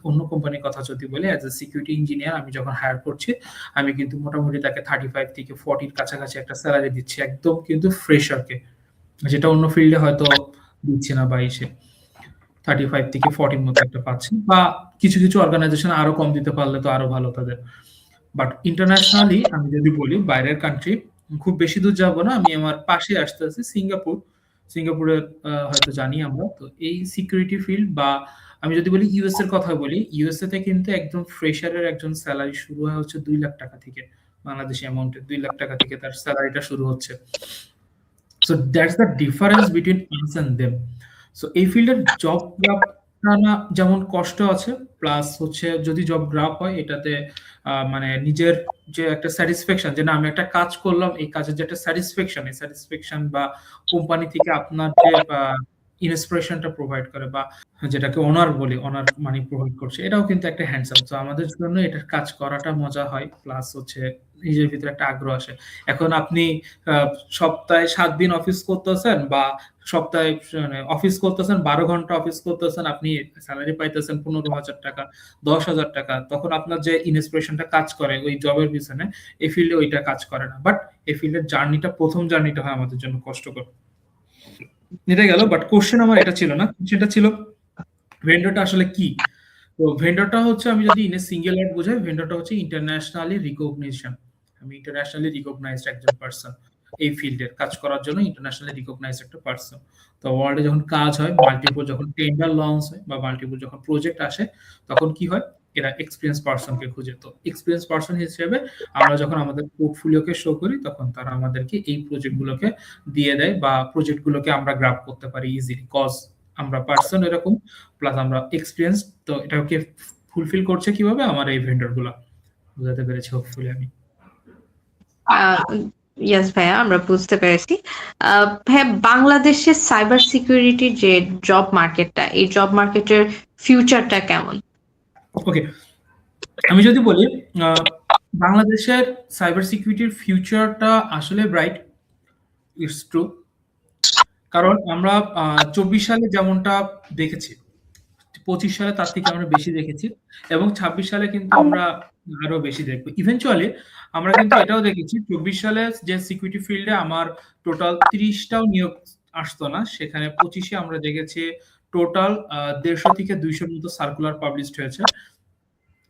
S2: অন্য কোম্পানির কথা যদি বলি, অ্যাজ এ সিকিউরিটি ইঞ্জিনিয়ার আমি যখন হায়ার করছি, আমি কিন্তু মোটামুটি তাকে 35 থেকে 40 এর কাছাকাছি একটা স্যালারি দিচ্ছি, একদম কিন্তু ফ্রেশারকে, যেটা অন্য ফিল্ডে হয়তো দিচ্ছে না, বা ইসে 35 থেকে 40 এর মতো একটা পাচ্ছি, বা কিছু কিছু অর্গানাইজেশন আরো কম দিতে পারলে তো আরো ভালো তাদের। বাট ইন্টারন্যাশনালি আমি যদি বলি, বাইরের কান্ট্রি, খুব বেশি দূর যাব না, আমি আমার পাশে আসতে আছি সিঙ্গাপুর। সিঙ্গাপুরের হয়তো জানি আমরা, তো এই সিকিউরিটি ফিল্ড, বা আমি যদি বলি ইউএস এর কথা বলি, ইউএসএ তে কিন্তু একদম ফ্রেশারের একজন স্যালারি শুরু হয় হচ্ছে 2 লাখ টাকা থেকে, বাংলাদেশি অ্যামাউন্টে 2 লাখ টাকা থেকে তার স্যালারিটা শুরু হচ্ছে। So that's the difference between us and them. So এই ফিল্ডের জব গ্রাফটা না যেমন কষ্ট আছে, প্লাস হচ্ছে যদি জব গ্রাফ হয় এটাতে মানে নিজের যে একটা স্যাটিসফ্যাকশন, যে না আমি একটা কাজ করলাম, এই কাজের যে একটা স্যাটিসফ্যাকশন, এই স্যাটিসফ্যাকশন বা কোম্পানি থেকে আপনার যে ইন্সপিরেশনটা প্রোভাইড করে, বা যেটাকে অনার বলি, অনার মানি প্রোভাইড করছে, এটাও কিন্তু একটা হ্যান্ডসাম। তো আমাদের জন্য এটার কাজ করাটা মজা হয়, প্লাস হচ্ছে নিজের ভিতরে একটা আগ্রহ আসে। এখন আপনি সপ্তাহে 7 দিন অফিস করতেছেন, বা সপ্তাহে মানে অফিস করতেছেন 12 ঘন্টা অফিস করতেছেন, আপনি স্যালারি পাইতেছেন 15,000 টাকা, 10,000 টাকা, তখন আপনার যে ইন্সপিরেশনটা কাজ করে ওই জবের পিছনে, এই ফিল্ডে ওইটা কাজ করে না। বাট এই ফিল্ডের জার্নিটা, প্রথম জার্নিটা হয় আমাদের জন্য কষ্টকর। এটা গেল, বাট কোশ্চেন আমার এটা ছিল না, কোশ্চেনটা ছিল ভেন্ডরটা আসলে কি। তো ভেন্ডরটা হচ্ছে, আমি যদি ইন এ সিঙ্গেল ওয়ার্ড বোঝাই, ভেন্ডরটা হচ্ছে ইন্টারন্যাশনালি রিকগনিশন। আমি ইন্টারন্যাশনালি রিকগনাইজড একজন পারসন, এই ফিল্ডের কাজ করার জন্য ইন্টারন্যাশনালি রিকগনাইজড একটা পারসন। তো ওয়ার্ল্ডে যখন কাজ হয়, মাল্টিপল যখন টেন্ডার লঞ্চ হয়, বা মাল্টিপল যখন প্রজেক্ট আসে, তখন কি হয়, এরা এক্সপিরিয়েন্স পারসনকে খুঁজে। তো এক্সপিরিয়েন্স পারসন হিসেবে আমরা যখন আমাদের পোর্টফোলিওকে শো করি, তখন তারা আমাদেরকে এই প্রজেক্টগুলোকে দিয়ে দেয়, বা প্রজেক্টগুলোকে আমরা গ্রাব করতে পারি ইজিলি, কজ আমরা পারসন এরকম, প্লাস আমরা এক্সপিরিয়েন্স। তো এটাকে ফুলফিল করছে কিভাবে, আমার এই ভেন্ডর গুলা। বুঝাতে পেরেছি হোপফুলি আমি।
S1: ইয়েস ভাইয়া, আমরা বুঝতে পেরেছি। ভাইয়া, বাংলাদেশের সাইবার সিকিউরিটির যে জব মার্কেটটা, এই জব মার্কেটের ফিউচারটা কেমন?
S2: ওকে, আমি যদি বলি বাংলাদেশের সাইবার সিকিউরিটির ফিউচারটা আসলে ব্রাইট, ইটস ট্রু। কারণ আমরা 24 সালে যেমনটা দেখেছি, 25 সালে তার থেকে আমরা বেশি দেখেছি, এবং 26 সালে কিন্তু আমরা আরো বেশি দেখবো ইভেনচুয়ালি। আমরা কিন্তু এটাও দেখেছি 24 সালে যে সিকিউরিটি ফিল্ডে আমার টোটাল 30টাও নিয়োগ আসতো না, সেখানে 25-এ আমরা দেখেছি টোটাল 150 থেকে 200-র মতো সার্কুলার পাবলিশড হয়েছে,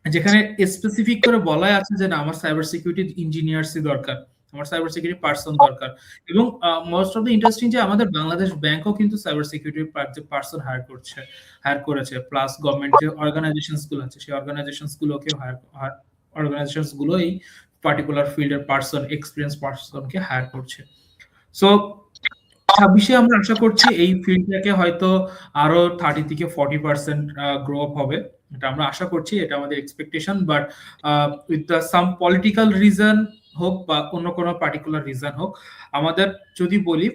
S2: যেখানে স্পেসিফিক করে বলাই আছে যে না, আমার সাইবার সিকিউরিটি ইঞ্জিনিয়ার্সই দরকার, আমার সাইবার সিকিউরিটি পার্সন দরকার। এবং মোস্ট অফ দ্য ইন্টারেস্টিং যে আমাদের বাংলাদেশ ব্যাংকও কিন্তু সাইবার সিকিউরিটি পার্সন হায়ার করেছে, প্লাস গভর্নমেন্ট যে অর্গানাইজেশনস গুলো আছে, সেই অর্গানাইজেশনস গুলোকে অর্গানাইজেশনস গুলো এই পার্টিকুলার ফিল্ডের পার্সন, এক্সপিরিয়েন্স পার্সনকে হায়ার করছে। সো 26-এ আমরা আশা করছি এই ফিল্ডটাকে হয়তো আরো 30 থেকে 40% গ্রো আপ হবে, এটা আমরা আশা করছি, এটা আমাদের expectation. But with the some political reason হোক, বা অন্য কোনো পার্টিকুলার রিজন হোক, আমাদের যদি বলি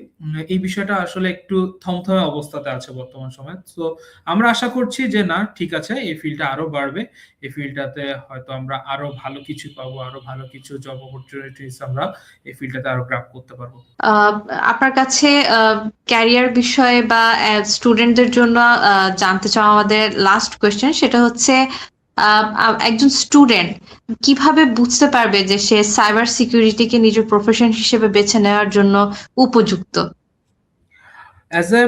S2: এই বিষয়টা আসলে একটু থমথমে অবস্থাতে আছে বর্তমান সময়ে। তো আমরা আশা করছি যে না, ঠিক আছে, এই ফিল্ডটা আরো বাড়বে, এই ফিল্ডটাতে হয়তো আমরা আরো ভালো কিছু পাবো, আরো ভালো কিছু জব অপরচুনিটিস আমরা এই ফিল্ডটাতে আরো গ্র্যাব করতে পারবো।
S1: আপনার কাছে ক্যারিয়ার বিষয়ে বা স্টুডেন্টদের জন্য জানতে চাওয়া আমাদের লাস্ট কোয়েশ্চেন, সেটা হচ্ছে একজন স্টুডেন্ট কিভাবে বুঝতে পারবে যে সে সাইবার সিকিউরিটিকে নিজের প্রফেশন হিসেবে বেছে নেওয়ার জন্য উপযুক্ত?
S2: অ্যাজ এ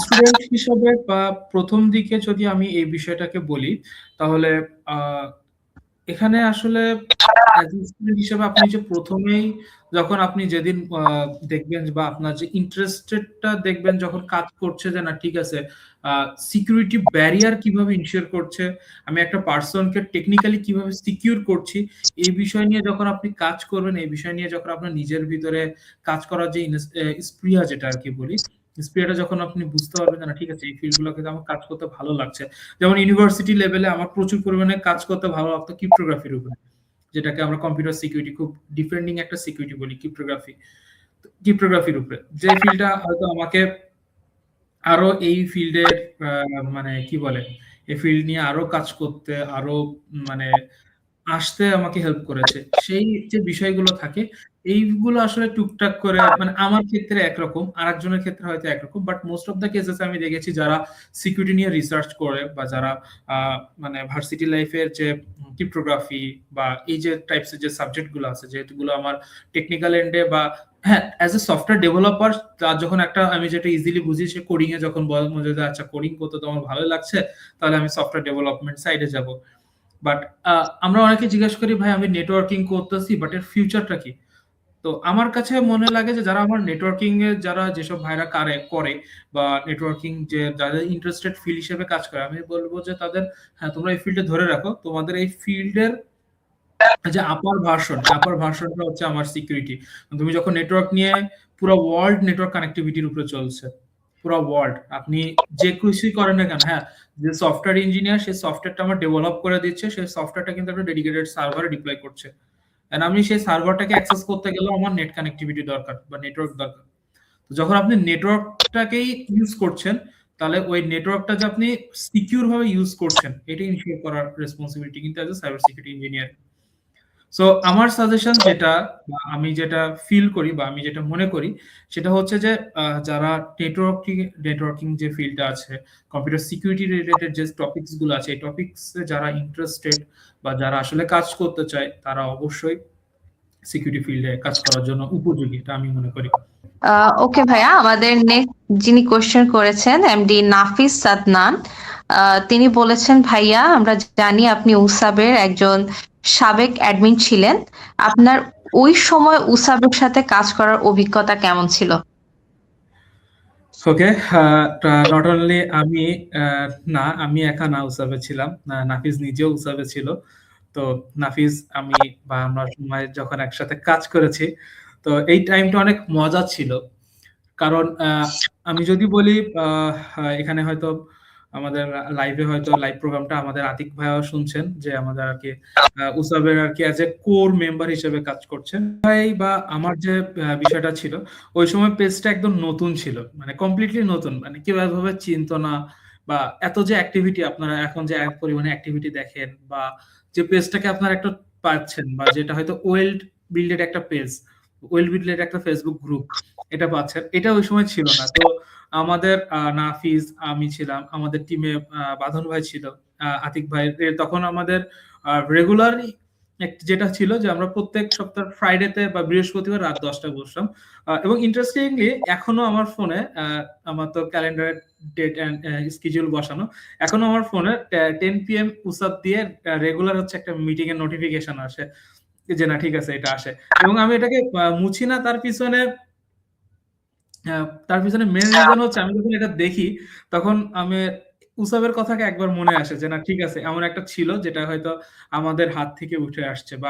S2: স্টুডেন্ট হিসেবে, বা প্রথম দিকে যদি আমি এই বিষয়টাকে বলি, তাহলে এখানে আসলে অ্যাজ এ স্টুডেন্ট হিসেবে আপনি যে প্রথমেই যখন আপনি যেদিন দেখবেন, বা আপনার যে ইন্টারেস্টেডটা দেখবেন যখন কাজ করছে, যে না ঠিক আছে, সিকিউরিটি ব্যারিয়ার কিভাবে ইনশিওর করছে, আমি একটা পার্সনকে টেকনিক্যালি কিভাবে সিকিউর করছি, এই বিষয় নিয়ে যখন আপনি কাজ করবেন, এই বিষয় নিয়ে যখন আপনার নিজের ভিতরে কাজ করার যে স্প্রিয়া, যেটা আর কি বলি, স্প্রিয়াটা যখন আপনি বুঝতে পারবেন, না ঠিক আছে, এই ফিল্ডগুলোকে আমার কাজ করতে ভালো লাগছে। যেমন ইউনিভার্সিটি লেভেলে আমার প্রচুর পরিমাণে কাজ করতে ভালো লাগতো ক্রিপ্টোগ্রাফির উপরে, যেটাকে আমরা কম্পিউটার সিকিউরিটি, খুব ডিফেন্ডিং একটা সিকিউরিটি বলি, ক্রিপ্টোগ্রাফির উপরে, যে ফিল্ডটা হয়তো আমাকে আরো এই ফিল্ডের মানে কি বলে, এই ফিল্ড নিয়ে আরো কাজ করতে, আরো মানে আসতে আমাকে হেল্প করেছে। সেই যে বিষয়গুলো থাকে, এইগুলো আসলে টুকটাক করে মানে আমার ক্ষেত্রে একরকম, আরেকজনের ক্ষেত্রে হয়তো একরকম। But most of the cases আমি দেখেছি যারা সিকিউরিটি নিয়ে রিসার্চ করে বা যারা মানে ভার্সিটি লাইফের যে ক্রিপ্টোগ্রাফি বা এই যে টাইপস এর যে সাবজেক্ট গুলো আছে, যেগুলো আমার টেকনিক্যাল এন্ডে বা হ্যাঁ অ্যাজ এ সফটওয়্যার ডেভেলপার, তার যখন একটা আমি যেটা ইজিলি বুঝি সে কোডিং এ যখন মনে হয় আচ্ছা কোডিং করতে তো আমার ভালো লাগছে, তাহলে আমি সফটওয়্যার ডেভেলপমেন্ট সাইডে যাব। বাট আমরা অনেকে জিজ্ঞেস করি ভাই আমি নেটওয়ার্কিং করতেছি বাট এর ফিউচারটা কি? তো আমার কাছে মনে লাগে যে যারা আমার নেটওয়ার্কিং এ যারা যেসব ভাইরা করে বা নেটওয়ার্কিং যে যাদের ইন্টারেস্টেড ফিল্ড হিসেবে কাজ করে, আমি বলবো যে তাদের হ্যাঁ তোমরা এই ফিল্ডে ধরে রাখো, তোমাদের এই ফিল্ডের যে আপার ভার্সনটা হচ্ছে আমার সিকিউরিটি। তুমি যখন নেটওয়ার্ক নিয়ে পুরো ওয়ার্ল্ড নেটওয়ার্ক কানেক্টিভিটির উপরে চলছে, পুরো ওয়ার্ল্ড আপনি যে কিছুই করেন না কেন, হ্যাঁ যে সফটওয়্যার ইঞ্জিনিয়ার সেই সফটওয়্যারটা আমার ডেভেলপ করে দিচ্ছে, সেই সফটওয়্যারটা কিন্তু একটা ডেডিকেটেড সার্ভারে ডিপ্লয় করছে। এন্ড আমি সেই সার্ভারটাকে অ্যাক্সেস করতে গেলেও আমার নেট কানেক্টিভিটি দরকার বা নেটওয়ার্ক দরকার। তো যখন আপনি নেটওয়ার্কটাকেই ইউজ করছেন, তাহলে ওই নেটওয়ার্কটা যে আপনি সিকিউর ভাবে ইউজ করছেন এটা ইনশিওর করার রেসপন্সিবিলিটি কিন্তু as a cyber security engineer. So আমার সাজেশন যেটা বা আমি যেটা ফিল করি বা আমি যেটা মনে করি সেটা হচ্ছে যে যারা নেটওয়ার্কিং যে ফিল্ডটা আছে, কম্পিউটার সিকিউরিটি রিলেটেড যে টপিকস গুলো আছে, এই টপিকসে যারা ইন্টারেস্টেড বা যারা আসলে কাজ করতে চায় তারা অবশ্যই সিকিউরিটি ফিল্ডে কাজ করার জন্য উপযোগী, এটা আমি মনে করি।
S1: ওকে ভাইয়া, আমাদের নেক্সট যিনি কোশ্চেন করেছেন এমডি নাফিস সাদনান, তিনি বলেছেন ভাইয়া আমরা জানি আপনি উসাবের একজন সাবেক অ্যাডমিন ছিলেন, আপনার ওই সময় উসাবের সাথে কাজ করার অভিজ্ঞতা কেমন ছিল?
S2: ওকে, নট অনলি আমি না, আমি একা না উসাবে ছিলাম, নাফিস নিজেও উসাবে ছিল। তো নাফিস আমি বা আমরা সময় যখন একসাথে কাজ করেছি, তো এই টাইমটা অনেক মজা ছিল। কারণ আমি যদি বলি এখানে হয়তো আমাদের লাইভে হয়তো লাইভ প্রোগ্রামটা আমাদের আতিক ভাইও শুনছেন যে আমাদের আর কি উসাবের আর কি অ্যাজ এ কোর মেম্বার হিসেবে কাজ করছেন ভাই। বা আমার যে বিষয়টা ছিল ওই সময় পেজটা একদম নতুন ছিল, মানে কমপ্লিটলি নতুন, মানে কেউ এভাবে চিনতো না। বা এত যে অ্যাক্টিভিটি আপনারা এখন যে এক পরিমাণে অ্যাক্টিভিটি দেখেন বা যে পেজটাকে আপনারা একটা পাচ্ছেন বা যেটা হয়তো বিল্ডেড একটা পেজ, ওয়েল বিল্ডেড একটা ফেসবুক গ্রুপ এটা পাচ্ছেন, এটা ওই সময় ছিল না। তো আমাদের নাফিজ, আমি ছিলাম, আমাদের টিমে বাঁধন ভাই ছিল, আতিক ভাই, তখন আমাদের রেগুলার যেটা ছিল যে আমরা প্রত্যেক সপ্তাহ ফ্রাইডেতে বা বৃহস্পতিবার রাত 10টায় বসতাম। এবং ইন্টারেস্টিংলি এখনো আমার ফোনে, আমার তো ক্যালেন্ডারে ডেট এন্ড স্কেডিউল বসানো, এখনো আমার ফোনে 10 PM উসাব দিয়ে রেগুলার হচ্ছে একটা মিটিং এর নোটিফিকেশন আসে যে না ঠিক আছে এটা আসে। এবং আমি এটাকে মুছি না, তার পিছনে মেন রিজন হচ্ছে আমি যখন এটা দেখি তখন আমি উসাবের কথাকে একবার মনে আসে যে না ঠিক আছে এমন একটা ছিল যেটা হয়তো আমাদের হাত থেকে উঠে আসছে বা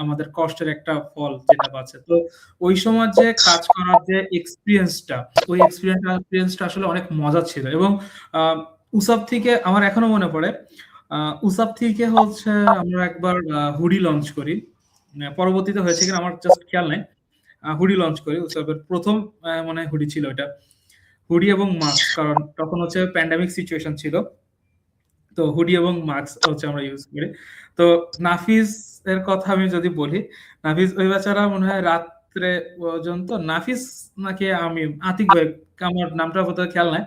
S2: আমাদের কষ্টের একটা ফল যেটা পাচ্ছে। তো ওই সময় যে কাজ করার যে এক্সপিরিয়েন্সটা, ওই এক্সপিরিয়েন্সটা আসলে অনেক মজা ছিল। এবং উসাব থেকে আমার এখনো মনে পড়ে, উসাব থেকে হচ্ছে আমরা একবার হুডি লঞ্চ করি, পরবর্তীতে হয়েছে কিনা আমার জাস্ট খেয়াল নাই। হুডি লঞ্চ করি, উৎসবের প্রথম মনে হয় হুডি ছিল এটা, হুডি এবং মাস্ক, কারণ তখন হচ্ছে প্যান্ডামিক সিচুয়েশন ছিল। তো হুডি এবং মাস্ক হচ্ছে আমরা ইউজ করি। তো নাফিস এর কথা আমি যদি বলি, নাফিস ওই বেচারা মনে হয় রাত্রে পর্যন্ত, নাফিস নাকি আমি আতিক ভাই, আমার নামটা বোধহয় খেয়াল নাই,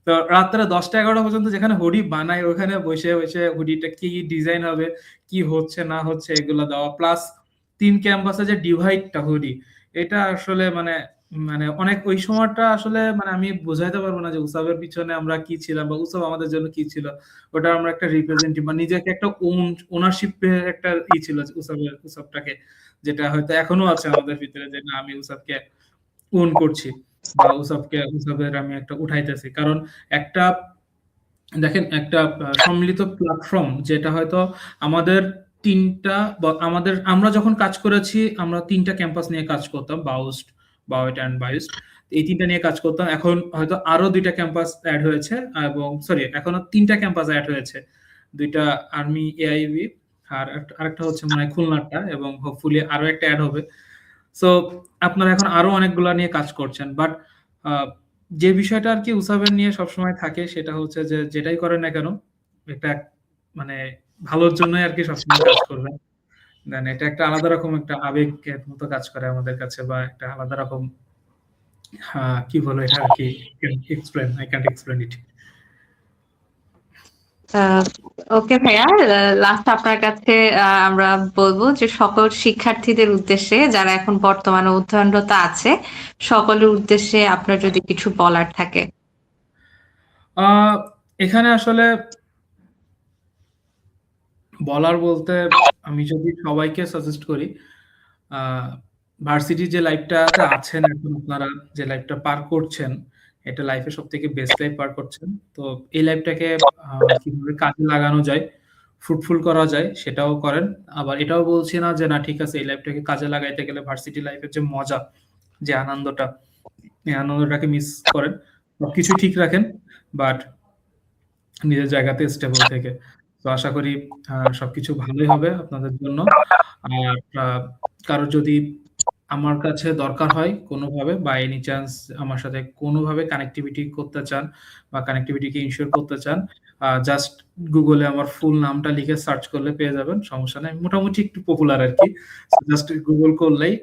S2: তো রাত্রে 10টা 11টা পর্যন্ত যেখানে হুডি বানাই ওখানে বসে বসে হুডিটা কি ডিজাইন হবে, কি হচ্ছে না হচ্ছে এগুলো দেওয়া, প্লাস 3 ক্যাম্পাসে যে ডিভাইডটা হুডি, এটা আসলে মানে মানে অনেক ওই সময়টা আসলে মানে আমি বোঝাইতে পারবো না যে উসাবের পিছনে আমরা কি ছিলাম বা উসাব আমাদের জন্য কি ছিল। ওটা আমরা একটা রিপ্রেজেন্টেটিভ বা নিজেকে একটা ওনারশিপের একটা ছিল উসাবটাকে, যেটা হয়তো এখনো আছে আমাদের ভিতরে যে না আমি উসাবকে ওন করছি বা উসাবের আমি একটা উঠাইতেছি। কারণ একটা দেখেন একটা সম্মিলিত প্ল্যাটফর্ম যেটা হয়তো আমাদের তিনটা বা আমরা যখন কাজ করেছি আমরা 3টা ক্যাম্পাস নিয়ে কাজ করতাম, বাউস্ট, বাওয়েট অ্যান্ড বাইস্ট, এই 3টা নিয়ে কাজ করতাম। এখন হয়তো আরো 2টা ক্যাম্পাস অ্যাড হয়েছে, এবং সরি এখনো 3টা ক্যাম্পাস অ্যাড হয়েছে, 2টা আর্মি এআইবি আর আরেকটা হচ্ছে মনে হয় খুলনাটা, এবং হোপফুলি আরো একটা অ্যাড হবে। সো আপনারা এখন আরো অনেকগুলা নিয়ে কাজ করছেন। বাট যে বিষয়টা আর কি উসাবের নিয়ে সবসময় থাকে সেটা হচ্ছে যে যেটাই করেন না কেন এটা মানে ভালোর জন্যই আর কি সবসময় কাজ করবেন। দেন এটা একটা আলাদা রকম একটা আবেগের মতো কাজ করে আমাদের কাছে, বা একটা আলাদা রকম কি বলবো এটা আর কি, আই ক্যান্ট এক্সপ্লেন ইট।
S1: ওকে ভাইয়া, লাস্ট আপনার কাছে আমরা বলবো যে সকল শিক্ষার্থীদের উদ্দেশ্যে যারা এখন বর্তমানে অধ্যয়নরত আছে সকলের উদ্দেশ্যে আপনার যদি কিছু বলার থাকে।
S2: এখানে আসলে বলার বলতে আমি যদি সবাইকে সাজেস্ট করি, ভার্সিটি যে লাইফটাতে আছেন এখন আপনারা, যে লাইফটা পার করছেন, এটা লাইফে সবথেকে বেস্ট লাইফ পার করছেন। তো এই লাইফটাকে কিভাবে কাজে লাগানো যায়, ফ্রুটফুল করা যায় সেটাও করেন। আবার এটাও বলছি না যে না ঠিক আছে এই লাইফটাকে কাজে লাগাইতে গেলে ভার্সিটি লাইফের যে মজা, যে আনন্দটা, এই আনন্দটাকে মিস করেন। সবকিছু ঠিক রাখেন, বাট নিজের জায়গাতে স্টেবল থেকে। তো আশা করি সবকিছু ভালোই হবে আপনাদের জন্য। আর কারোর যদি আমার কাছে দরকার হয় কোনোভাবে, বা এনি চান্স আমার সাথে কোনোভাবে কানেক্টিভিটি করতে চান বা কানেক্টিভিটিকে ইনশিওর করতে চান, জাস্ট গুগলে আমার ফুল নামটা লিখে সার্চ করলে পেয়ে যাবেন, সমস্যা নেই। মোটামুটি একটু পপুলার আর কি। জাস্ট গুগল করলেই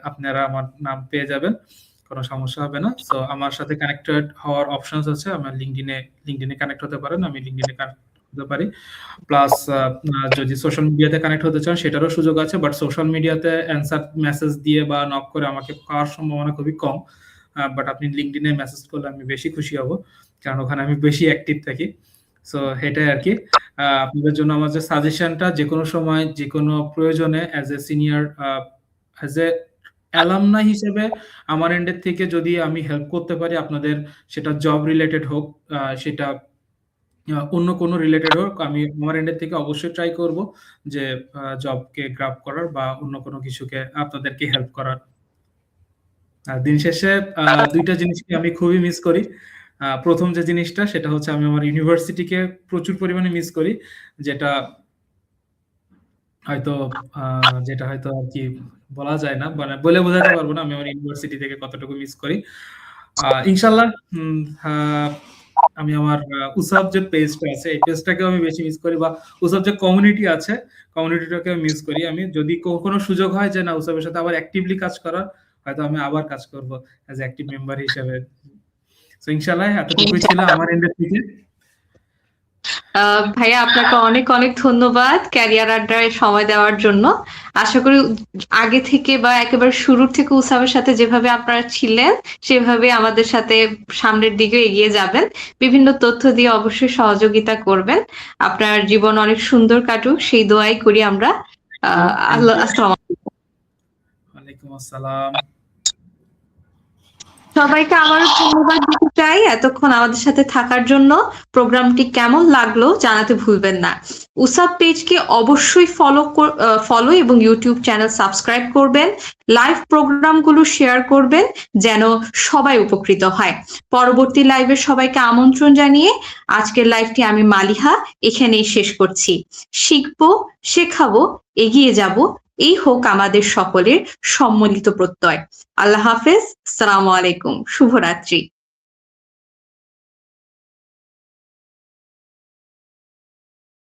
S2: আপনারা আমার নাম পেয়ে যাবেন, কোনো সমস্যা হবে না। সো আমার সাথে কানেক্টেড হওয়ার অপশনস আছে। আমার লিঙ্কডইনে কানেক্ট হতে পারেন, আমি লিঙ্কডইনে কানেক্ট হতে পারি। প্লাস যদি সোশ্যাল মিডিয়াতে কানেক্ট হতে চান সেটারও সুযোগ আছে, বাট সোশ্যাল মিডিয়াতে অ্যান্সার মেসেজ দিয়ে বা নক করে আমাকে পাওয়ার সম্ভাবনা খুবই কম। বাট আপনি লিঙ্কডইনে মেসেজ করলে আমি বেশি খুশি হব, কারণ ওখানে আমি বেশি অ্যাক্টিভ থাকি। সো এটাই আর কি। আপনাদের জন্য আমার যে সাজেশনটা, যে কোনো সময় যে কোনো প্রয়োজনে as a senior, as a alumni হিসেবে আমার এন্ডের থেকে যদি আমি হেল্প করতে পারি আপনাদের, সেটা জব রিলেটেড হোক, সেটা অন্য কোনো রিলেটেড হোক, আমি আমার এন্ডের থেকে অবশ্যই ট্রাই করব যে জবকে গ্রাব করার বা অন্য কোনো কিছুকে আপনাদেরকে হেল্প করার। দিন শেষে দুইটা জিনিসকে আমি খুবই মিস করি। প্রথম যে জিনিসটা সেটা হচ্ছে আমি আমার ইউনিভার্সিটিকে প্রচুর পরিমাণে মিস করি, যেটা হয়তো আর কি বলা যায় না, মানে বলে বোঝাতে পারবো না আমি আমার ইউনিভার্সিটি থেকে কতটুকু মিস করি। ইনশাল্লাহ আমি আমার উসাব যে পেজটা আছে এই পেজটাকে আমি বেশি মিস করি, বা উসাব যে কমিউনিটি আছে কমিউনিটিটাকে আমি মিস করি। আমি যদি কোনো সুযোগ হয় যে না উসাবের সাথে আবার অ্যাক্টিভলি কাজ করার, হয়তো আমি আবার কাজ করব অ্যাজ অ্যাক্টিভ মেম্বার হিসেবে। সো ইনশাল্লাহ এতটুকুই ছিল আমার এন্ডের থেকে।
S1: ভাইয়া আপনাকে অনেক অনেক ধন্যবাদ ক্যারিয়ার আড্ডায় সময় দেওয়ার জন্য। আশা করি আগে থেকে বা একেবারে শুরুর থেকে উসাবের সাথে যেভাবে আপনারা ছিলেন সেভাবে আমাদের সাথে সামনের দিকে এগিয়ে যাবেন। বিভিন্ন তথ্য দিয়ে অবশ্যই সহযোগিতা করবেন। আপনার জীবন অনেক সুন্দর কাটুক সেই দোয়াই করি আমরা। আল্লাহ, আসসালামু আলাইকুম।
S2: ওয়ালাইকুম আসসালাম।
S1: সবাইকে আবারও ধন্যবাদ দিতে চাই এতক্ষণ আমাদের সাথে থাকার জন্য। প্রোগ্রামটি কেমন লাগলো জানাতে ভুলবেন না। উসাব পেজকে অবশ্যই ফলো এবং ইউটিউব চ্যানেল সাবস্ক্রাইব করবেন। লাইভ প্রোগ্রামগুলো শেয়ার করবেন যেন সবাই উপকৃত হয়। পরবর্তী লাইভে সবাইকে আমন্ত্রণ জানিয়ে আজকের লাইভটি আমি মালিহা এখানেই শেষ করছি। শিখবো, শেখাবো, এগিয়ে যাব, এই হোক আমাদের সকলের সম্মিলিত প্রত্যয়। আল্লাহ হাফেজ, আসসালামু আলাইকুম, শুভরাত্রি।